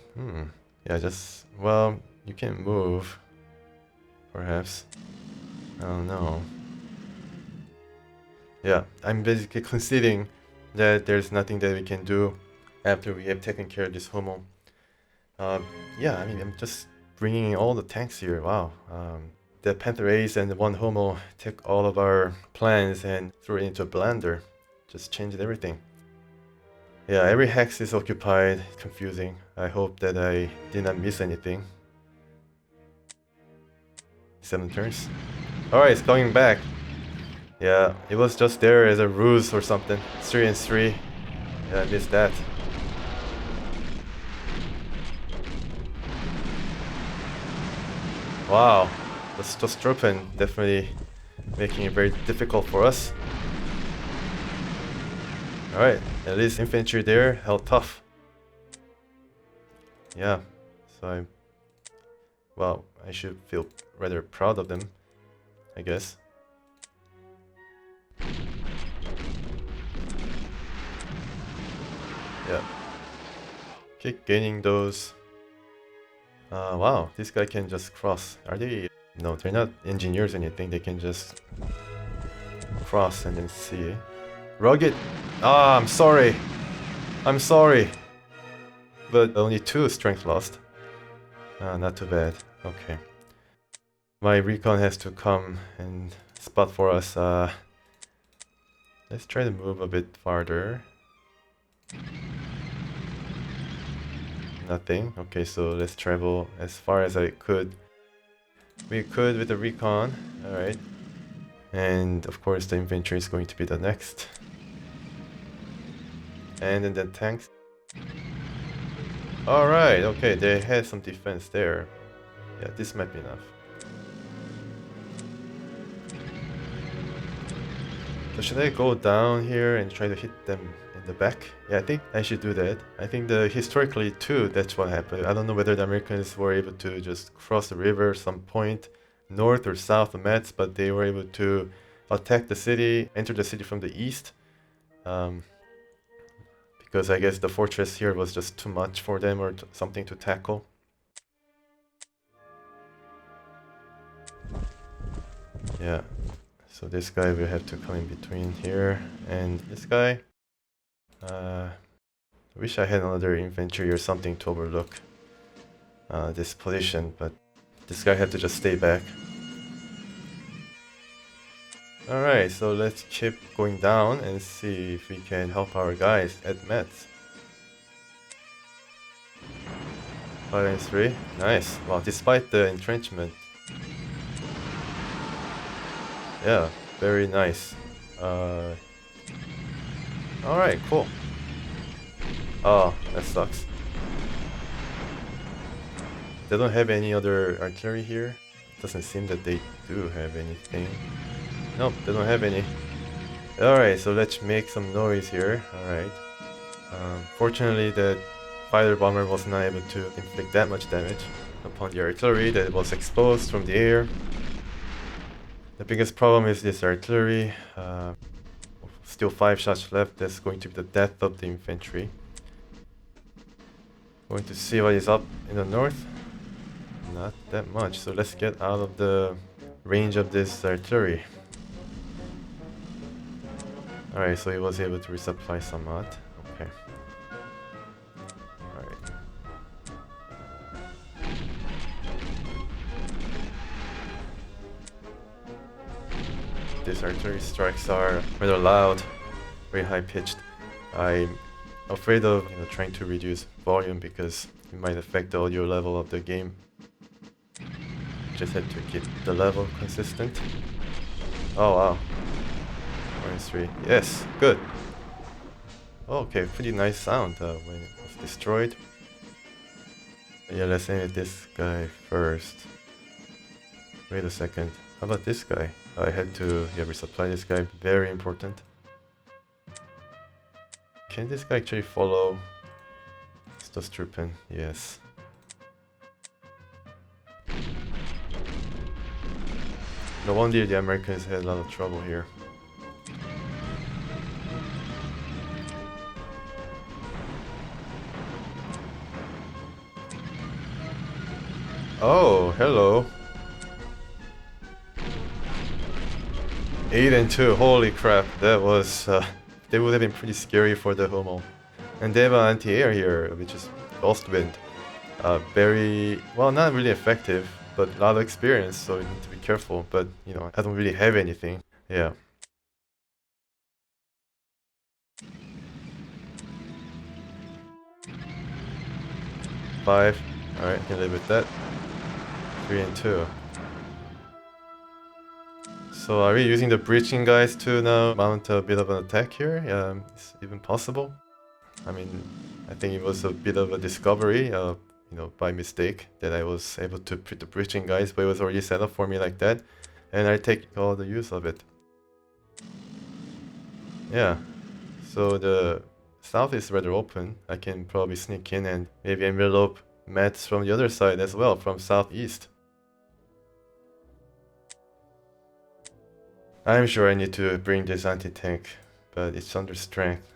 Yeah, just, well, you can move, perhaps. I don't know. Yeah, I'm basically conceding that there's nothing that we can do after we have taken care of this homo. Yeah, I mean, I'm just bringing in all the tanks here. Wow. The Panther Ace and the one homo took all of our plans and threw it into a blender. Just changed everything. Yeah, every hex is occupied. Confusing. I hope that I did not miss anything. 7 turns. Alright, it's coming back. Yeah, it was just there as a ruse or something. 3 and 3. Yeah, I missed that. Wow, the Stostruppen definitely making it very difficult for us. Alright, at least infantry there held tough. Yeah, so well, I should feel rather proud of them, I guess. Yeah. Keep gaining those. Wow, this guy can just cross. Are they? No, they're not engineers or anything. They can just cross and then see. Rugged. Ah, I'm sorry. I'm sorry. But only 2 strength lost. Not too bad. Okay. My recon has to come and spot for us. Let's try to move a bit farther. Nothing. Okay, so let's travel as far as I could. We could with the recon. Alright. And of course the infantry is going to be the next. And then the tanks. Alright, okay, they had some defense there. Yeah, this might be enough. So should I go down here and try to hit them in the back? Yeah, I think I should do that. I think historically too, that's what happened. I don't know whether the Americans were able to just cross the river some point north or south of Metz, but they were able to attack the city, enter the city from the east. Because I guess the fortress here was just too much for them or something to tackle. Yeah, so this guy will have to come in between here and this guy. Wish I had another infantry or something to overlook this position, but this guy had to just stay back. Alright, so let's keep going down and see if we can help our guys at Metz. 5 and 3, nice. Wow, despite the entrenchment. Yeah, very nice. Alright, cool. Oh, that sucks. They don't have any other artillery here. Doesn't seem that they do have anything. Nope, they don't have any. Alright, so let's make some noise here. Alright. Fortunately, the fighter bomber was not able to inflict that much damage upon the artillery that was exposed from the air. The biggest problem is this artillery. Still 5 shots left. That's going to be the death of the infantry. Going to see what is up in the north. Not that much, so let's get out of the range of this artillery. Alright, so he was able to resupply somewhat. Okay. Alright. These artillery strikes are rather loud, very high pitched. I'm afraid of trying to reduce volume because it might affect the audio level of the game. Just had to keep the level consistent. Oh wow. 1-3. Yes, good. Okay, pretty nice sound when it was destroyed. Yeah, let's aim at this guy first. Wait a second. How about this guy? I had to resupply this guy. Very important. Can this guy actually follow Stostruppen? Yes. No wonder the Americans had a lot of trouble here. Oh, hello. 8 and 2, holy crap, that was, they would have been pretty scary for the Homo. And they have an anti-air here, which is Ghost Wind. Very, well, not really effective, but a lot of experience, so you need to be careful. But, you know, I don't really have anything. Yeah. Five. Alright, can live with that. 3 and 2. So are we using the breaching guys to now mount a bit of an attack here? Yeah, it's even possible. I mean, I think it was a bit of a discovery, you know, by mistake that I was able to put the breaching guys, but it was already set up for me like that, and I take all the use of it. Yeah, so the south is rather open. I can probably sneak in and maybe envelope Metz from the other side as well, from southeast. I'm sure I need to bring this anti-tank, but it's under strength.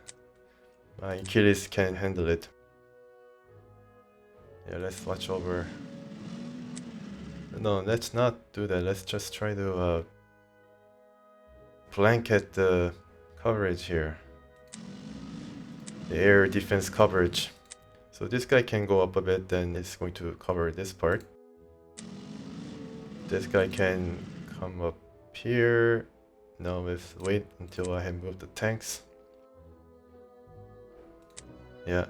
My Achilles can't handle it. Yeah, let's watch over. No, let's not do that. Let's just try to blanket the coverage here. The air defense coverage. So this guy can go up a bit, then it's going to cover this part. This guy can come up here. No, let's wait until I have moved the tanks. Yeah.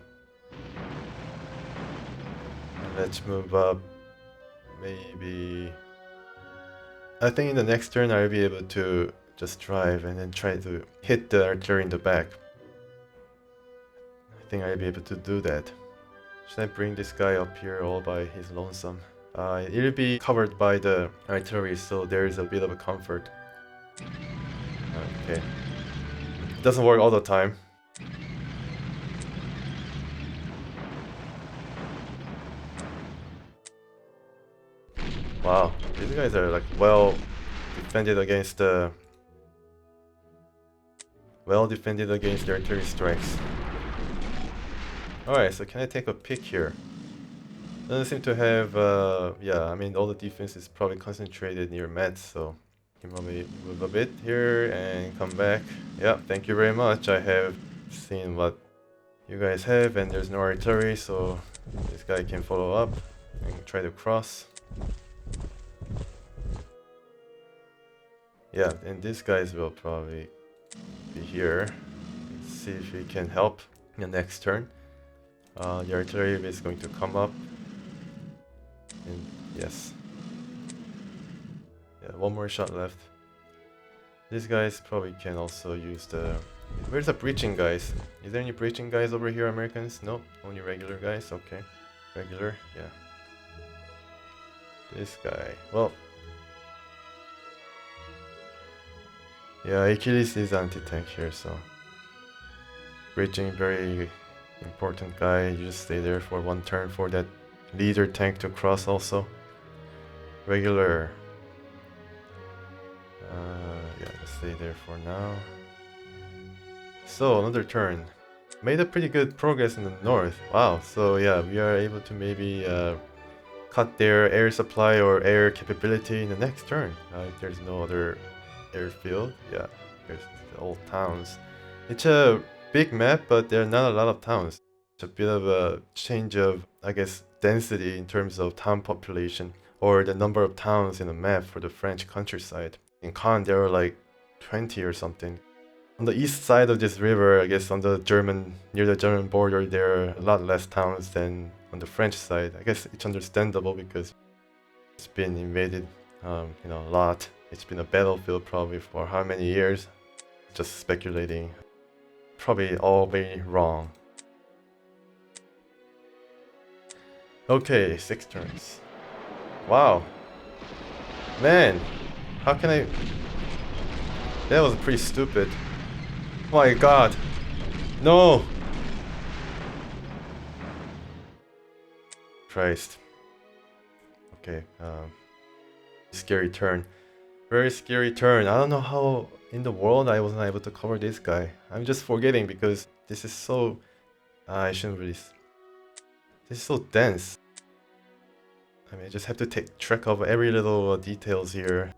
Let's move up. Maybe... I think in the next turn I'll be able to just drive and then try to hit the artillery in the back. I think I'll be able to do that. Should I bring this guy up here all by his lonesome? It'll be covered by the artillery, so there's a bit of a comfort. Okay. It doesn't work all the time. Wow, these guys are like well defended against the artillery strikes. Alright, so can I take a peek here? Doesn't seem to have yeah, I mean all the defense is probably concentrated near Metz, so can probably move a bit here and come back. Yeah, thank you very much. I have seen what you guys have and there's no artillery, so this guy can follow up and try to cross. Yeah, and these guys will probably be here. Let's see if we can help in the next turn. The artillery is going to come up. And yes. Yeah, one more shot left. These guys probably can also use the... Where's the breaching guys? Is there any breaching guys over here, Americans? No, only regular guys? Okay. Regular, yeah. This guy, well... Yeah, Achilles is anti-tank here, so... Breaching, very important guy. You just stay there for one turn for that leader tank to cross also. Regular. Yeah, just stay there for now. So, another turn. Made a pretty good progress in the north. Wow, so yeah, we are able to maybe cut their air supply or air capability in the next turn. If there's no other airfield. Yeah, there's the old towns. It's a big map, but there are not a lot of towns. It's a bit of a change of, I guess, density in terms of town population or the number of towns in the map for the French countryside. In Caen, there are like 20 or something. On the east side of this river, I guess on the near the German border, there are a lot less towns than on the French side. I guess it's understandable because it's been invaded, you know, a lot. It's been a battlefield probably for how many years? Just speculating. Probably all very wrong. Okay, 6 turns. Wow. Man, how can I... That was pretty stupid. Oh my god. No! Christ. Okay, scary turn. Very scary turn. I don't know how in the world I wasn't able to cover this guy. I'm just forgetting because this is so... I shouldn't really... This is so dense. I mean, I just have to take track of every little details here.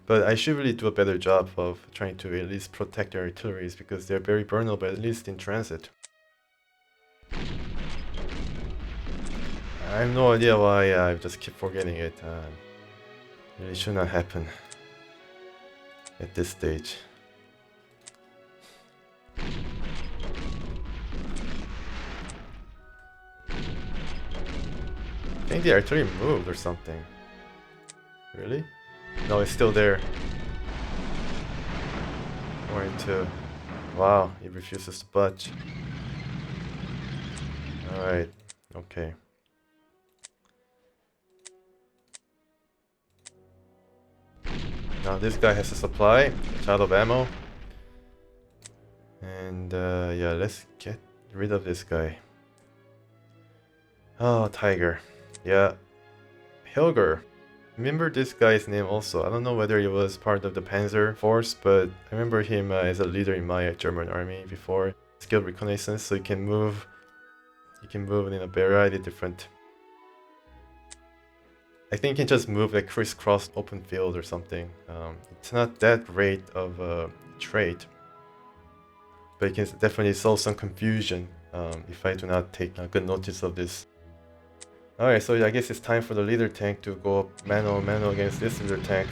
But I should really do a better job of trying to at least protect their artilleries because they're very vulnerable, at least in transit. I have no idea why I just keep forgetting it. Really should not happen at this stage. I think the artillery moved or something. Really? No, it's still there. Or into... Wow, it refuses to budge. Alright, okay. Now this guy has a supply. It's out of ammo. And yeah, let's get rid of this guy. Oh, Tiger. Yeah. Hilger. Remember this guy's name also. I don't know whether he was part of the Panzer force, but I remember him as a leader in my German army before. Skilled reconnaissance, so you can move in a variety of different... I think you can just move like crisscross open field or something. It's not that great of a trait, but it can definitely solve some confusion if I do not take good notice of this. Alright, so I guess it's time for the leader tank to go up mano against this leader tank.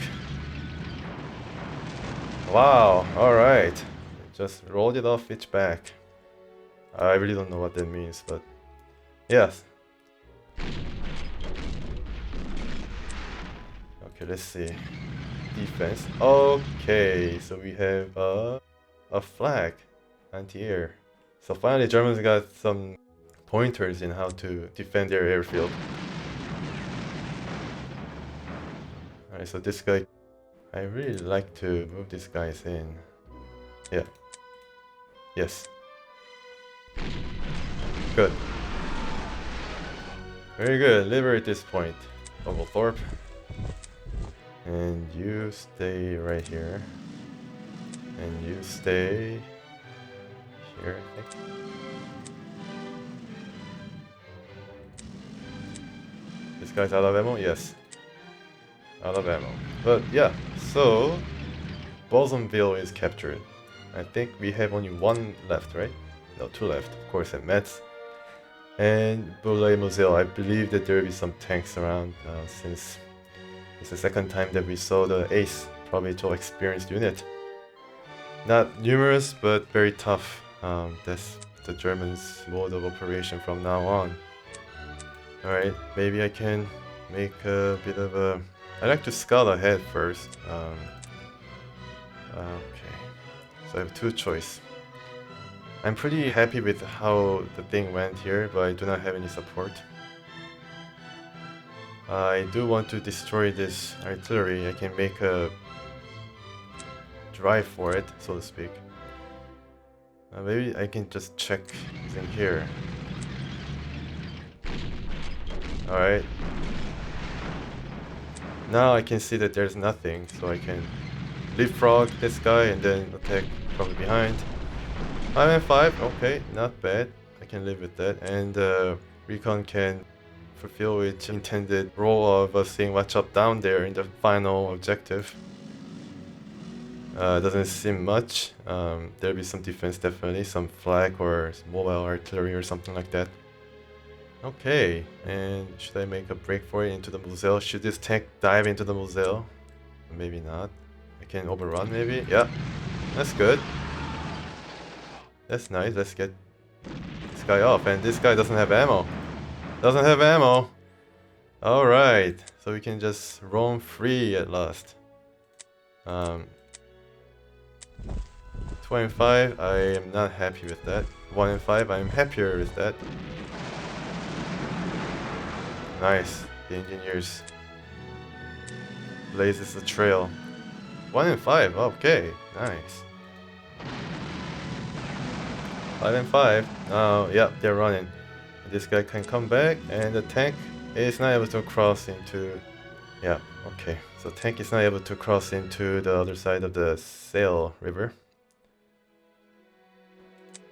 Wow, alright. Just rolled it off its back. I really don't know what that means, but yes. Okay, let's see. Defense. Okay, so we have a flag. Anti-air. So finally Germans got some pointers in how to defend their airfield. Alright, so this guy... I really like to move these guys in. Yeah. Yes. Good. Very good. Liberate this point. Oglethorpe. And you stay right here. And you stay... here, I think. This guy's out of ammo? Yes. Out of ammo. But yeah, so... Bouzonville is captured. I think we have only one left, right? No, two left, of course, at Metz. And Boulay-Moselle. I believe that there will be some tanks around since it's the second time that we saw the ace, probably to experienced unit. Not numerous, but very tough. That's the Germans' mode of operation from now on. Alright, maybe I can make a bit of a... I like to scout ahead first. Okay, so I have two choices. I'm pretty happy with how the thing went here, but I do not have any support. I do want to destroy this artillery. I can make a drive for it, so to speak. Maybe I can just check using here. Alright. Now I can see that there's nothing, so I can leapfrog this guy and then attack from behind. 5 and 5, okay, not bad. I can live with that. And Recon can fulfill its intended role of seeing what's up down there in the final objective. Doesn't seem much. There'll be some defense definitely, some flak or mobile artillery or something like that. Okay, and should I make a break for it into the Moselle? Should this tank dive into the Moselle? Maybe not. I can overrun maybe? Yeah, that's good. That's nice, let's get this guy off. And this guy doesn't have ammo. Doesn't have ammo! Alright, so we can just roam free at last. 2 and 5, I am not happy with that. 1 and 5, I am happier with that. Nice, the engineers blazes the trail. 1 and 5, okay, nice. 5 and 5, yeah, they're running. This guy can come back, and the tank is not able to cross into... Yeah, okay. So tank is not able to cross into the other side of the Seille river.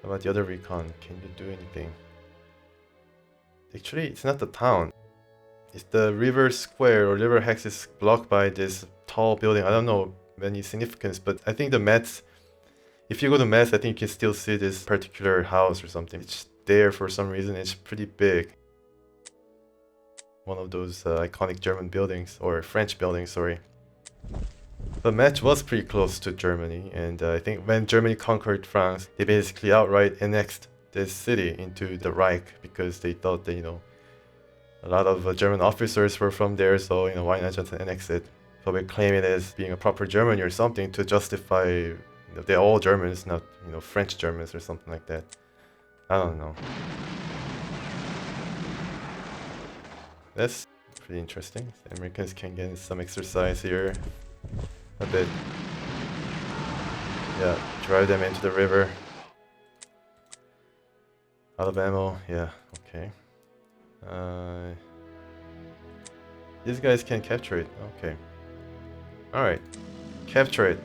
How about the other recon? Can you do anything? Actually, it's not the town. If the river square or river hex is blocked by this tall building, I don't know any significance, but I think the Metz, if you go to Metz, I think you can still see this particular house or something. It's there for some reason. It's pretty big. One of those iconic German buildings, or French buildings, sorry. The Metz was pretty close to Germany, and I think when Germany conquered France, they basically outright annexed this city into the Reich because they thought that, you know, a lot of German officers were from there, so, you know, why not just annex it? Probably claim it as being a proper Germany or something to justify, you know, they're all Germans, not, you know, French Germans or something like that. I don't know. That's pretty interesting. The Americans can get some exercise here. A bit. Yeah, drive them into the river. Out of ammo, yeah, okay. These guys can capture it, okay. Alright, capture it.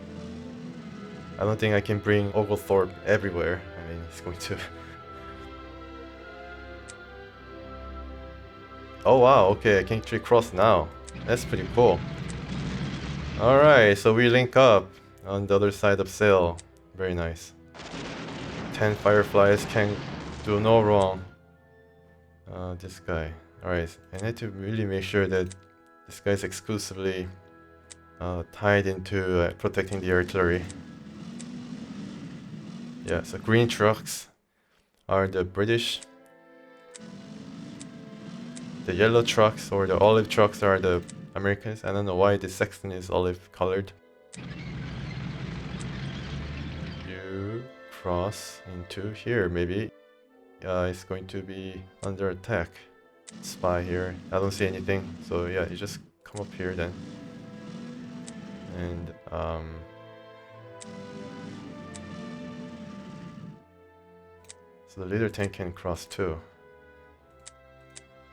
I don't think I can bring Oglethorpe everywhere. I mean, he's going to... Oh wow, okay, I can actually cross now. That's pretty cool. Alright, so we link up on the other side of Seille. Very nice. 10 fireflies can do no wrong. This guy. Alright, I need to really make sure that this guy's exclusively tied into protecting the artillery. Yeah, so green trucks are the British. The yellow trucks or the olive trucks are the Americans. I don't know why the section is olive colored. You cross into here, maybe. It's going to be under attack. Spy here. I don't see anything, so yeah, you just come up here then. And so the leader tank can cross too.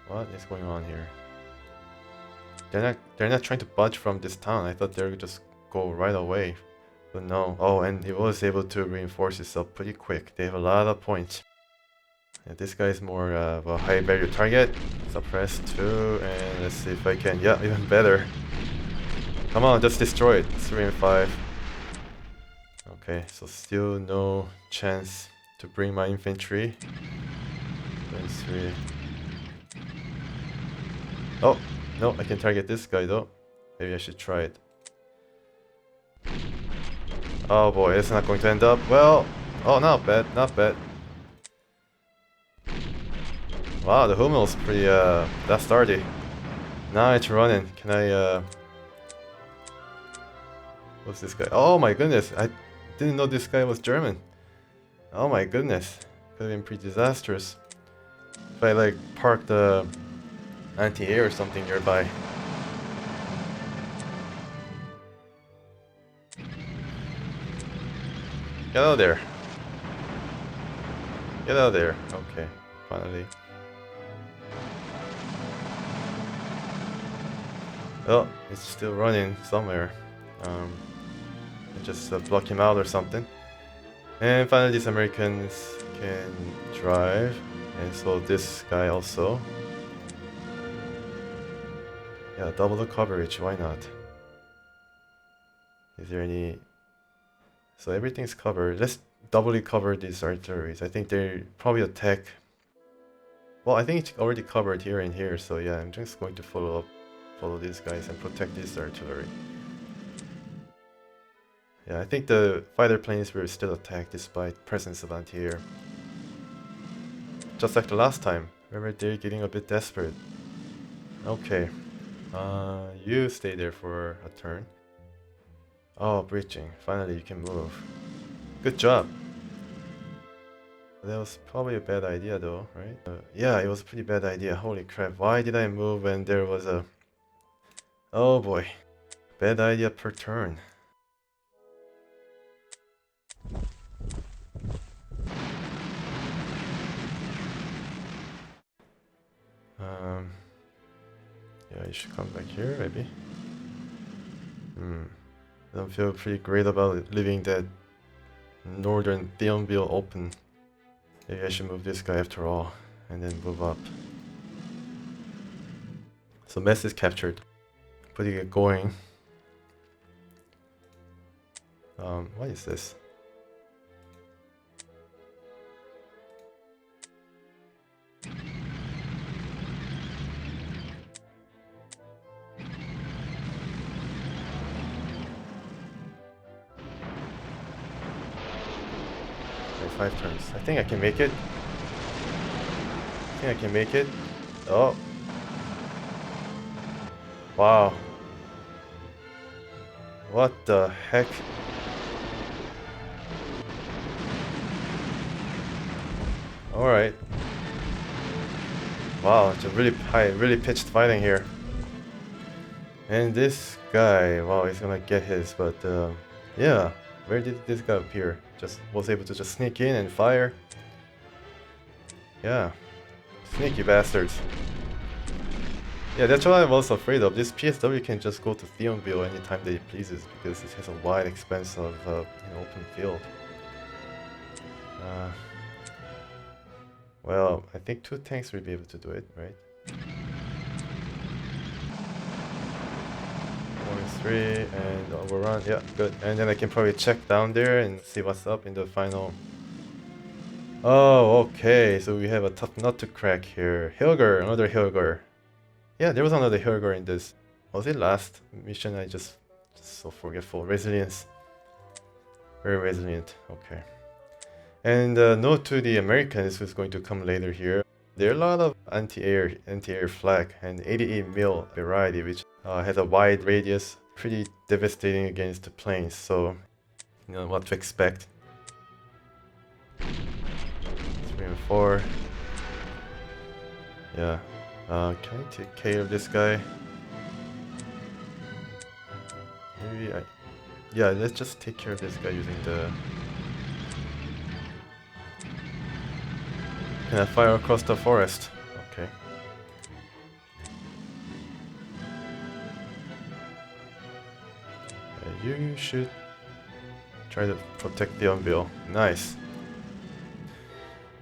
What is going on here? They're not trying to budge from this town. I thought they would just go right away. But no. Oh, and he was able to reinforce himself pretty quick. They have a lot of points. Yeah, this guy is more of a high value target. Suppress 2, and let's see if I can. Yeah, even better. Come on, just destroy it. 3 and 5. Okay, so still no chance to bring my infantry. 23. Oh, no, I can target this guy though. Maybe I should try it. Oh boy, it's not going to end up well. Oh, not bad, not bad. Wow, the Hummel's pretty, that's sturdy. Now it's running. Can I, what's this guy? Oh my goodness, I didn't know this guy was German. Oh my goodness, could have been pretty disastrous. If I, like, parked the anti-air or something nearby. Get out of there. Get out of there. Okay, finally. Oh, it's still running somewhere. I just block him out or something. And finally these Americans can drive. And so this guy also. Yeah, double the coverage, why not? Is there any... So everything's covered. Let's doubly cover these artilleries. I think they probably attack... Well, I think it's already covered here and here, so yeah, I'm just going to follow these guys and protect this artillery. Yeah, I think the fighter planes will still attack despite presence of anti-air. Just like the last time. Remember, they're getting a bit desperate. Okay. You stay there for a turn. Oh, breaching. Finally, you can move. Good job. That was probably a bad idea though, right? Yeah, it was a pretty bad idea. Holy crap. Why did I move when there was a... Oh boy. Bad idea per turn. Yeah, you should come back here, maybe. I don't feel pretty great about leaving that northern Thionville open. Maybe I should move this guy after all, and then move up. So Metz is captured. Putting it going. What is this? Okay, 5 turns. I think I can make it. Oh. Wow. What the heck? Alright. Wow, it's a really high, really pitched fighting here. And this guy, wow, he's gonna get his, but yeah. Where did this guy appear? Just was able to just sneak in and fire. Yeah. Sneaky bastards. Yeah, that's what I was afraid of. This PSW can just go to Thionville anytime that it pleases because it has a wide expanse of open field. Well, I think 2 tanks will be able to do it, right? 3 and overrun. Yeah, good. And then I can probably check down there and see what's up in the final. Oh, okay. So we have a tough nut to crack here. Hilger, another Hilger. Yeah, there was another Hilger in this. Was it last mission? I just so forgetful. Resilience. Very resilient. Okay. And note to the Americans who's going to come later here. There are a lot of anti-air flak and 88 mil variety, which has a wide radius, pretty devastating against the planes. So, you know what to expect. 3 and 4. Yeah. Can I take care of this guy? Maybe I... Yeah, let's just take care of this guy using the... Can I fire across the forest? Okay. You should try to protect the Unbill. Nice.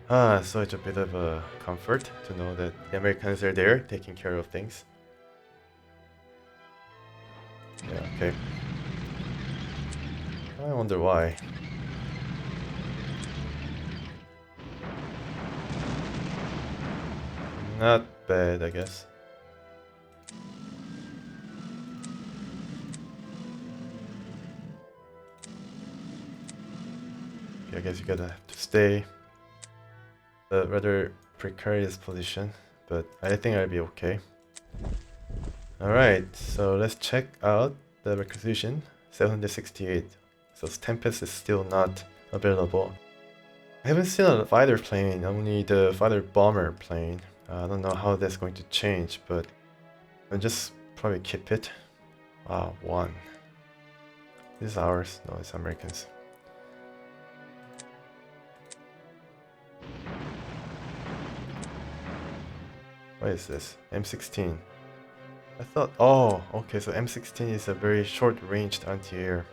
So it's a bit of a comfort to know that the Americans are there taking care of things. Yeah, okay. I wonder why. Not bad, I guess. Okay, I guess you gotta have to stay. A rather precarious position, but I think I'll be okay. Alright, so let's check out the requisition. 768. So Tempest is still not available. I haven't seen a fighter plane, only the fighter bomber plane. I don't know how that's going to change, but I'll just probably keep it. Wow, 1. This is ours. No, it's Americans. What is this? M16. I thought, oh, okay, so M16 is a very short-ranged anti-air.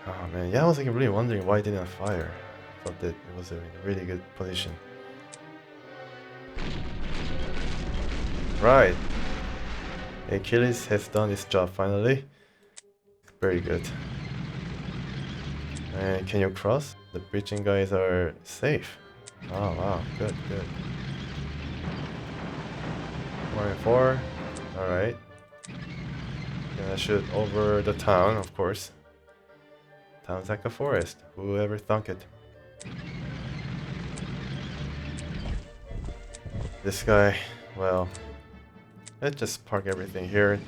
Oh man, yeah, I was like really wondering why it didn't fire. I thought that it was in a really good position. Right. Achilles has done his job finally. Very good. And can you cross? The breaching guys are safe. Oh wow, good, good. 4 and 4. Alright. And I shoot over the town, of course. Town's like a forest. Whoever thunk it. This guy, well, let's just park everything here.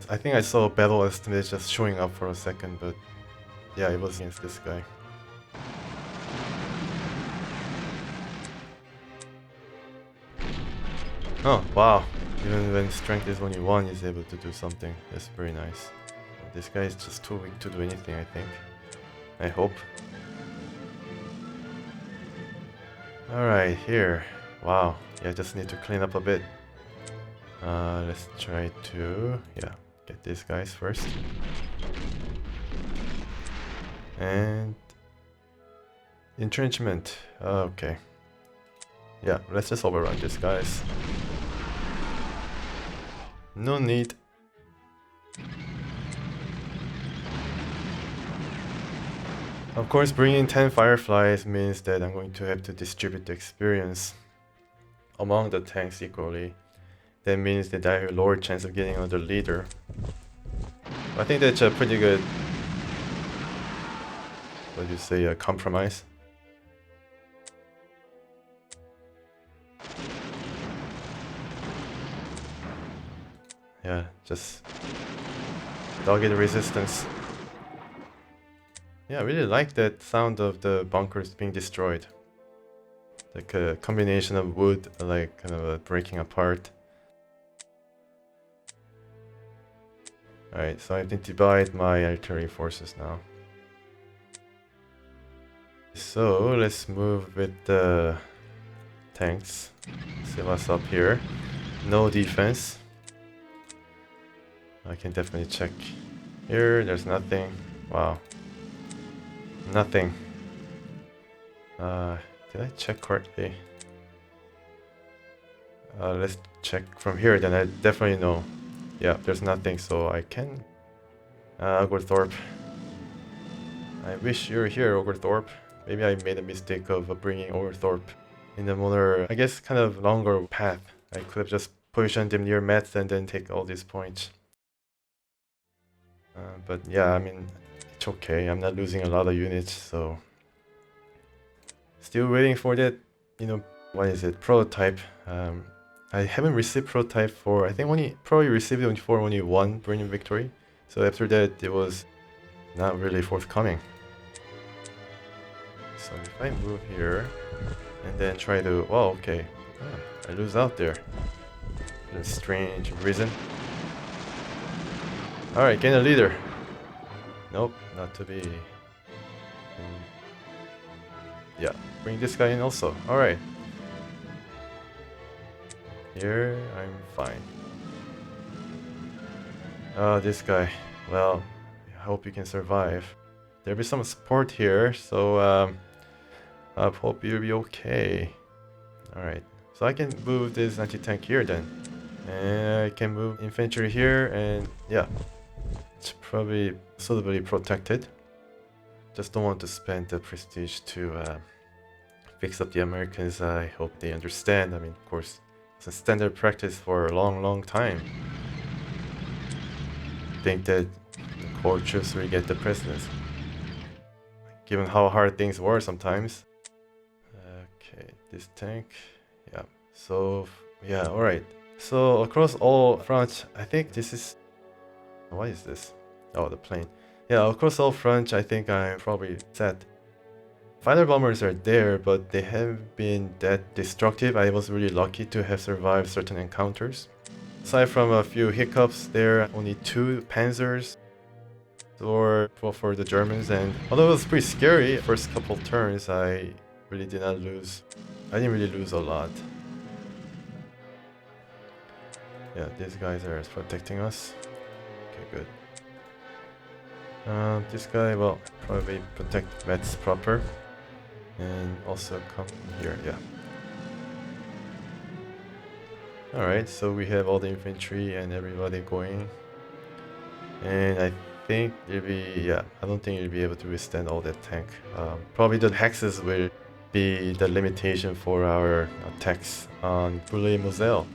I think I saw a battle estimate just showing up for a second, but yeah, it was against this guy. Oh, wow. Even when strength is only 1, he's able to do something. That's very nice. This guy is just too weak to do anything, I think. I hope. Alright, here. Wow. Yeah, I just need to clean up a bit. Let's try to, yeah, get these guys first. And entrenchment. Okay. Yeah, let's just overrun these guys. No need. Of course, bringing 10 fireflies means that I'm going to have to distribute the experience among the tanks equally. That means that I have a lower chance of getting another leader. I think that's a pretty good, what do you say, a compromise. Yeah, just dogged resistance. Yeah, I really like that sound of the bunkers being destroyed. Like a combination of wood, like kind of breaking apart. Alright, so I have to divide my artillery forces now. So let's move with the tanks. See what's up here. No defense. I can definitely check here. There's nothing. Wow. Nothing. Did I check correctly? Let's check from here, then I definitely know. Yeah, there's nothing, so I can... Oglethorpe. I wish you were here, Oglethorpe. Maybe I made a mistake of bringing Oglethorpe in a more, I guess, kind of longer path. I could have just positioned him near Metz and then take all these points. But yeah, I mean, it's okay. I'm not losing a lot of units, so... Still waiting for that, you know, what is it, prototype. I haven't received prototype for, I think probably received it for only one brilliant victory. So after that, it was not really forthcoming. So if I move here, and then try to, well, okay, I lose out there. For a strange reason. Alright, gain a leader. Nope, not to be. Yeah, bring this guy in also. Alright. Here, I'm fine. This guy. Well, I hope you can survive. There'll be some support here, so I hope you'll be okay. Alright, so I can move this anti-tank here then. And I can move infantry here, and yeah. It's probably suitably protected. Just don't want to spend the prestige to fix up the Americans. I hope they understand. I mean, of course, it's a standard practice for a long time. I think that the core troops will get the precedence, given how hard things were sometimes. Okay, this tank, yeah. So yeah, all right. So across all fronts, I think this is. What is this? Oh, the plane. Yeah, across all fronts, I think I'm probably set. Fighter bombers are there, but they haven't been that destructive. I was really lucky to have survived certain encounters. Aside from a few hiccups, there are only 2 Panzers for the Germans, and although it was pretty scary first couple turns, I really did not lose. I didn't really lose a lot. Yeah, these guys are protecting us. Okay, good. This guy will probably protect Metz proper. And also come here, yeah. Alright, so we have all the infantry and everybody going. And I think it'll be, yeah, I don't think it'll be able to withstand all that tank. Probably the hexes will be the limitation for our attacks on Boulay-Moselle.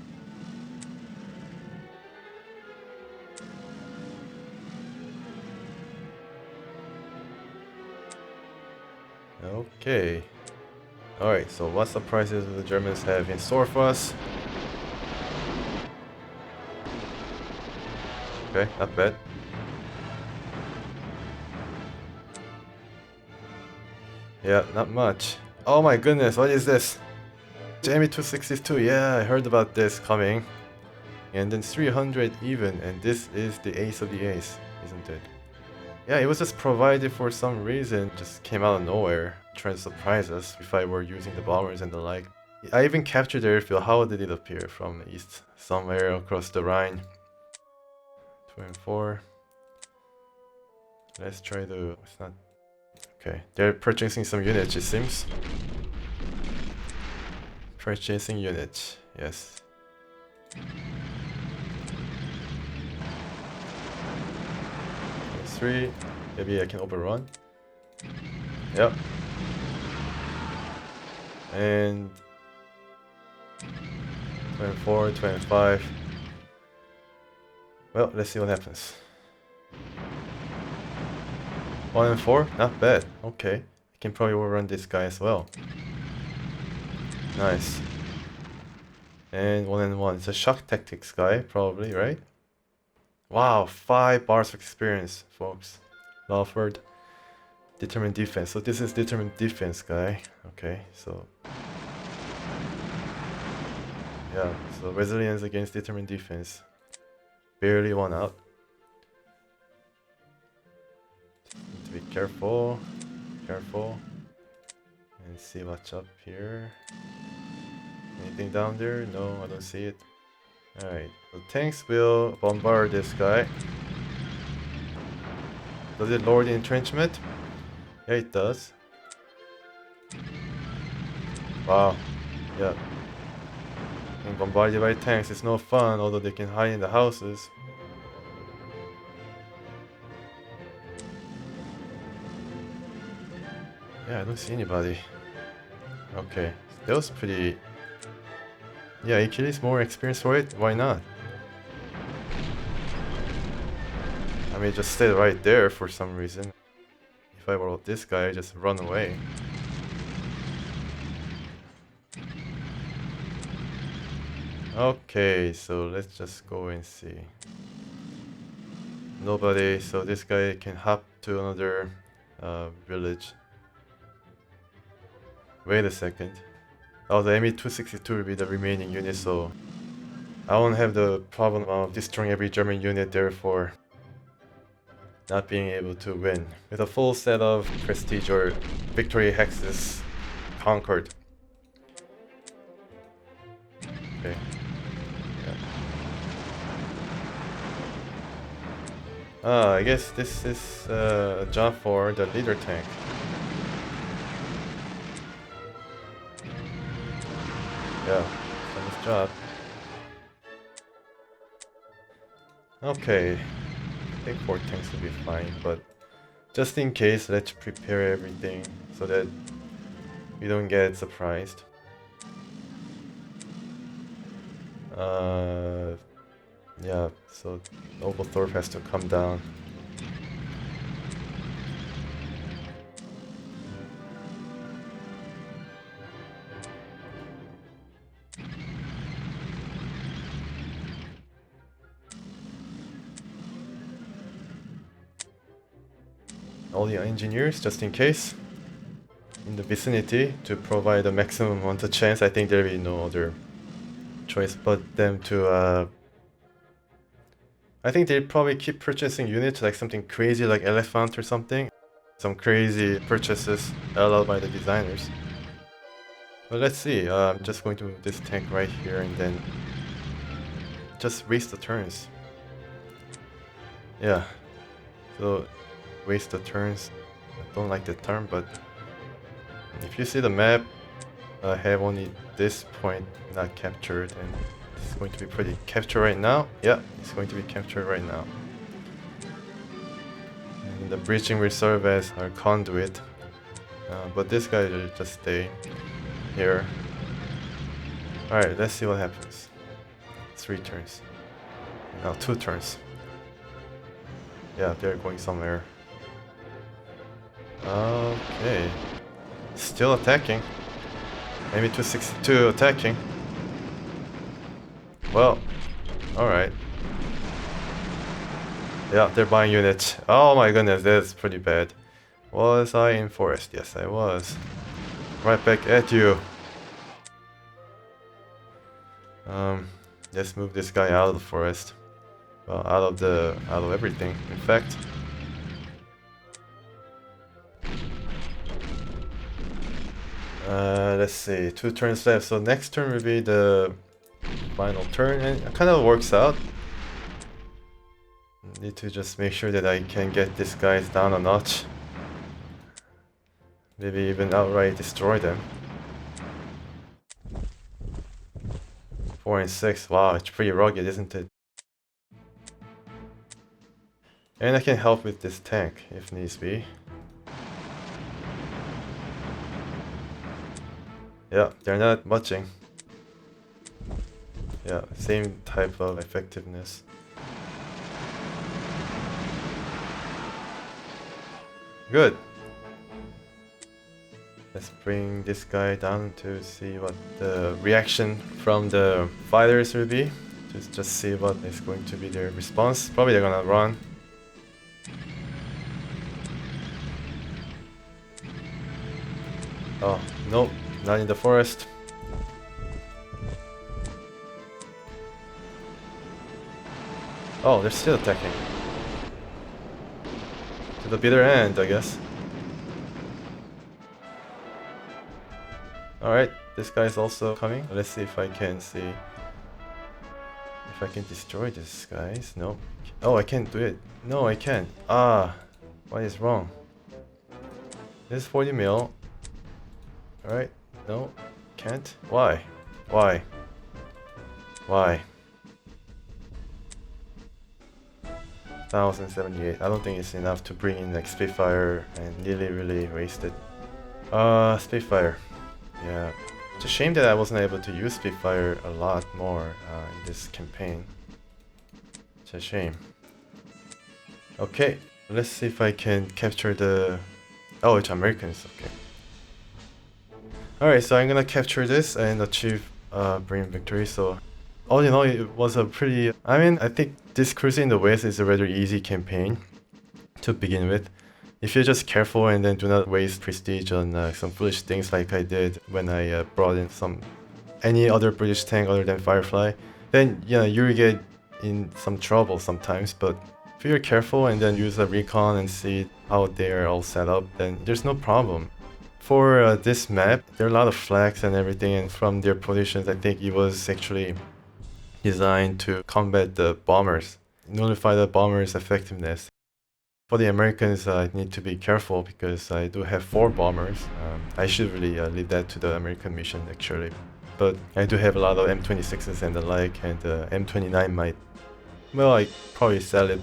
Okay. Alright, so what surprises do the Germans have in store for us? Okay, not bad. Yeah, not much. Oh my goodness, what is this? ME-262, yeah, I heard about this coming. And then 300 even, and this is the ace of the ace, isn't it? Yeah, it was just provided for some reason, just came out of nowhere, trying to surprise us if I were using the bombers and the like. I even captured the airfield. How did it appear from east? Somewhere across the Rhine. 2 and 4. Let's try to... It's not... Okay, they're purchasing some units, it seems. Purchasing units, yes. 3. Maybe I can overrun. Yep. And 24, 25. Well, let's see what happens. 1 and 4, not bad. Okay, I can probably overrun this guy as well. Nice. And 1 and 1. It's a shock tactics guy, probably, right? Wow, 5 bars of experience, folks. Lawford. Determined defense. So this is determined defense guy. Okay, so yeah, so resilience against determined defense. Barely one out. Need to be careful. Careful. And see what's up here. Anything down there? No, I don't see it. Alright, so tanks will bombard this guy. Does it lower the entrenchment? Yeah, it does. Wow. Yeah. Being bombarded by tanks is no fun, although they can hide in the houses. Yeah, I don't see anybody. Okay, that was pretty... Yeah, Achilles more experience for it, why not? I may just stay right there for some reason. If I were this guy, I'd just run away. Okay, so let's just go and see. Nobody, so this guy can hop to another village. Wait a second. Oh, the ME-262 will be the remaining unit, so I won't have the problem of destroying every German unit, therefore not being able to win. With a full set of prestige or victory hexes conquered. Okay. Yeah. I guess this is a job for the leader tank. Yeah, nice job. Okay, I think 4 tanks will be fine, but just in case, let's prepare everything so that we don't get surprised. Yeah, so Oglethorpe has to come down. All the engineers, just in case, in the vicinity to provide a maximum amount of chance. I think there will be no other choice but them to I think they'll probably keep purchasing units, like something crazy like Elephant or something. Some crazy purchases allowed by the designers. But let's see, I'm just going to move this tank right here and then just waste the turns. Yeah, so waste the turns. I don't like the term, but if you see the map, I have only this point not captured, and it's going to be pretty captured right now. Yeah, it's going to be captured right now. And the breaching will serve as our conduit, but this guy will just stay here. Alright, let's see what happens. 3 turns. Now 2 turns. Yeah, they're going somewhere. Okay. Still attacking. Maybe 262 attacking. Well, alright. Yeah, they're buying units. Oh my goodness, that's pretty bad. Was I in forest? Yes, I was. Right back at you. Let's move this guy out of the forest. Well, out of everything, in fact. Let's see, 2 turns left, so next turn will be the final turn, and it kind of works out. Need to just make sure that I can get these guys down a notch. Maybe even outright destroy them. 4 and 6, wow, it's pretty rugged, isn't it? And I can help with this tank if needs be. Yeah, they're not muching. Yeah, same type of effectiveness. Good. Let's bring this guy down to see what the reaction from the fighters will be. Just see what is going to be their response. Probably they're gonna run. Oh, nope, not in the forest. Oh, they're still attacking. To the bitter end, I guess. Alright, this guy's also coming. Let's see if I can destroy these guys. No. Oh, I can't do it. No, I can't. Ah, what is wrong? This is 40 mil. Alright, no, can't. Why? Why? Why? 1078. I don't think it's enough to bring in like Spitfire and really wasted. Spitfire. Yeah. It's a shame that I wasn't able to use Spitfire a lot more in this campaign. It's a shame. Okay, let's see if I can capture the... Oh, it's Americans, okay. Alright, so I'm gonna capture this and achieve brilliant victory, so... All in all, it was a pretty... I mean, I think this Cruising in the West is a rather easy campaign to begin with. If you're just careful and then do not waste prestige on some foolish things like I did when I brought in any other British tank other than Firefly, then yeah, you'll get in some trouble sometimes, but if you're careful and then use a recon and see how they're all set up, then there's no problem. For this map, there are a lot of flags and everything, and from their positions, I think it was actually designed to combat the bombers, nullify the bombers' effectiveness. For the Americans, I need to be careful because I do have 4 bombers. I should really leave that to the American mission actually. But I do have a lot of M26s and the like, and the M29 might... Well, I probably sell it.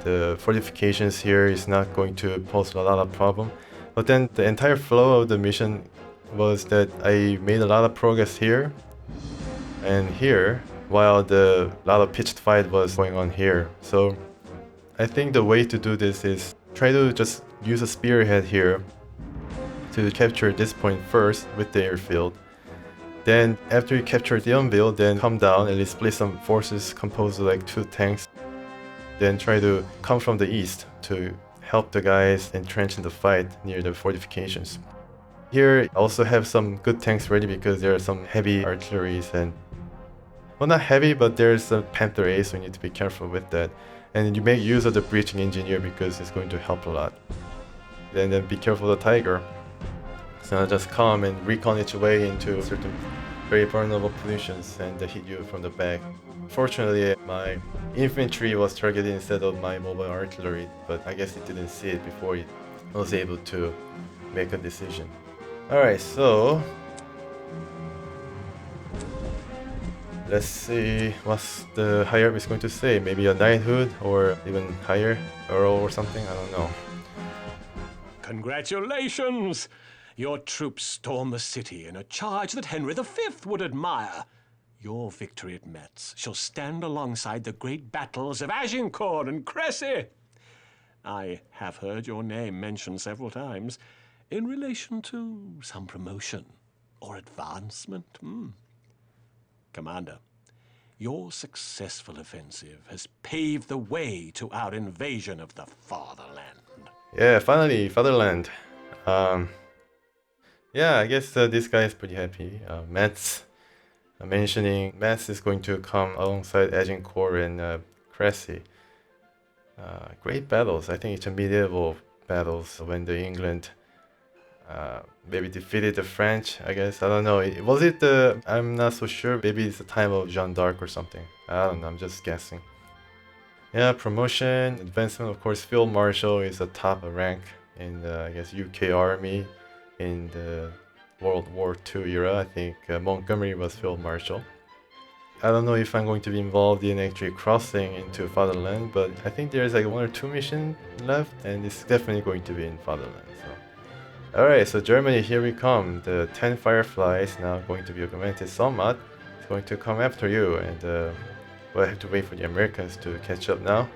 The fortifications here is not going to pose a lot of problem. But then the entire flow of the mission was that I made a lot of progress here and here, while a lot of pitched fight was going on here. So I think the way to do this is try to just use a spearhead here to capture this point first with the airfield. Then after you capture Thionville, then come down and split some forces composed of like 2 tanks. Then try to come from the east to help the guys entrenched in the fight near the fortifications. Here I also have some good tanks ready because there are some heavy artilleries and... Well, not heavy, but there's a Panther A, so you need to be careful with that. And you make use of the breaching engineer because it's going to help a lot. And then be careful of the Tiger. So just come and recon its way into certain very vulnerable positions and hit you from the back. Fortunately, my infantry was targeted instead of my mobile artillery, but I guess it didn't see it before it was able to make a decision. Alright, so... Let's see what's the higher up is going to say. Maybe a knighthood or even higher, earl or something, I don't know. Congratulations! Your troops stormed the city in a charge that Henry V would admire. Your victory at Metz shall stand alongside the great battles of Agincourt and Crécy. I have heard your name mentioned several times in relation to some promotion or advancement. Commander, your successful offensive has paved the way to our invasion of the fatherland. Yeah, finally, fatherland. Yeah, I guess this guy is pretty happy. Metz, mentioning Metz is going to come alongside Agincourt and Crécy. Great battles. I think it's a medieval battles when the England maybe defeated the French, I guess. I don't know. Was it the... I'm not so sure. Maybe it's the time of Jeanne d'Arc or something. I don't know. I'm just guessing. Yeah, promotion, advancement. Of course, Field Marshal is a top rank in the, I guess, UK Army in the World War II era. I think Montgomery was Field Marshal. I don't know if I'm going to be involved in actually crossing into Fatherland, but I think there's like 1 or 2 missions left, and it's definitely going to be in Fatherland. So, alright, so Germany, here we come. The 10 Fireflies now going to be augmented somewhat. It's going to come after you, and we'll have to wait for the Americans to catch up now.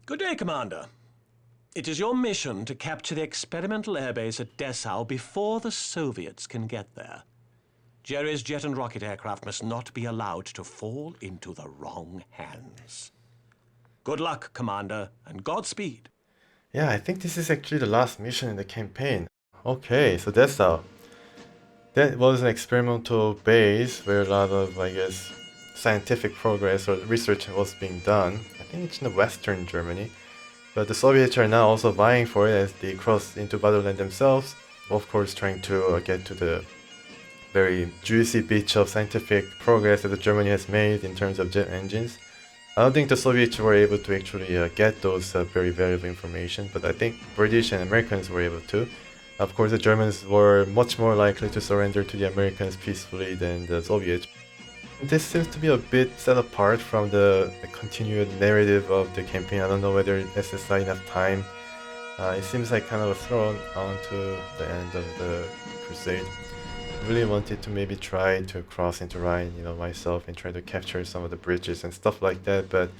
Good day, Commander. It is your mission to capture the experimental airbase at Dessau before the Soviets can get there. Jerry's jet and rocket aircraft must not be allowed to fall into the wrong hands. Good luck, Commander, and Godspeed. Yeah, I think this is actually the last mission in the campaign. Okay, so Dessau. That was an experimental base where a lot of, I guess, scientific progress or research was being done. I think it's in the western Germany. But the Soviets are now also vying for it as they cross into Fatherland themselves. Of course, trying to get to the very juicy beach of scientific progress that Germany has made in terms of jet engines. I don't think the Soviets were able to actually get those very valuable information, but I think British and Americans were able to. Of course, the Germans were much more likely to surrender to the Americans peacefully than the Soviets. This seems to be a bit set apart from the continued narrative of the campaign. I don't know whether SSI enough time. It seems like kind of thrown onto the end of the crusade. Really wanted to maybe try to cross into Rhine, myself, and try to capture some of the bridges and stuff like that, but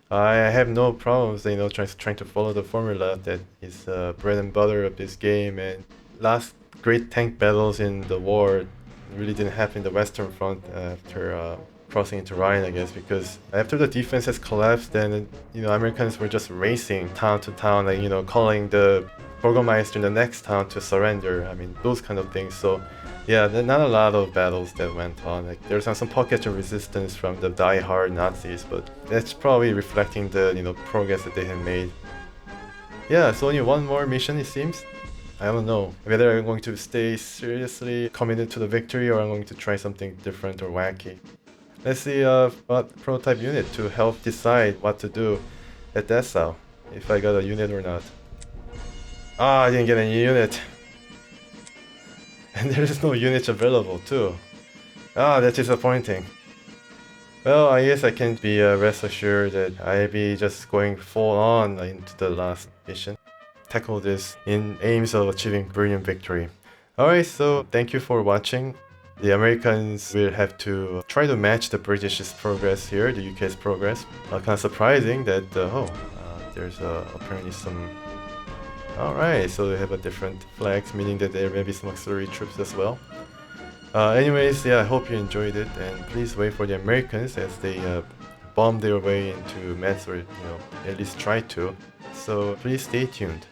I have no problems, trying to follow the formula that is bread and butter of this game. And last great tank battles in the war really didn't happen in the Western Front after crossing into Rhine, I guess, because after the defense has collapsed, then Americans were just racing town to town, like calling the Burgomaster in the next town to surrender. I mean, those kind of things. So yeah, not a lot of battles that went on. Like there's some pockets of resistance from the die-hard Nazis, but that's probably reflecting the progress that they have made. Yeah, so only one more mission it seems. I don't know whether I'm going to stay seriously committed to the victory or I'm going to try something different or wacky. Let's see what prototype unit to help decide what to do at Dessau, if I got a unit or not. Ah, I didn't get any unit. And there's no units available too. Ah, that's disappointing. Well, I guess I can be rest assured that I'll be just going full on into the last mission. Tackle this in aims of achieving brilliant victory. Alright, so thank you for watching. The Americans will have to try to match the British's progress here, the UK's progress. Kind of surprising that, there's apparently some... Alright, so they have a different flags, meaning that there may be some auxiliary troops as well. Anyways, yeah, I hope you enjoyed it, and please wait for the Americans as they bomb their way into Metz, or at least try to. So please stay tuned.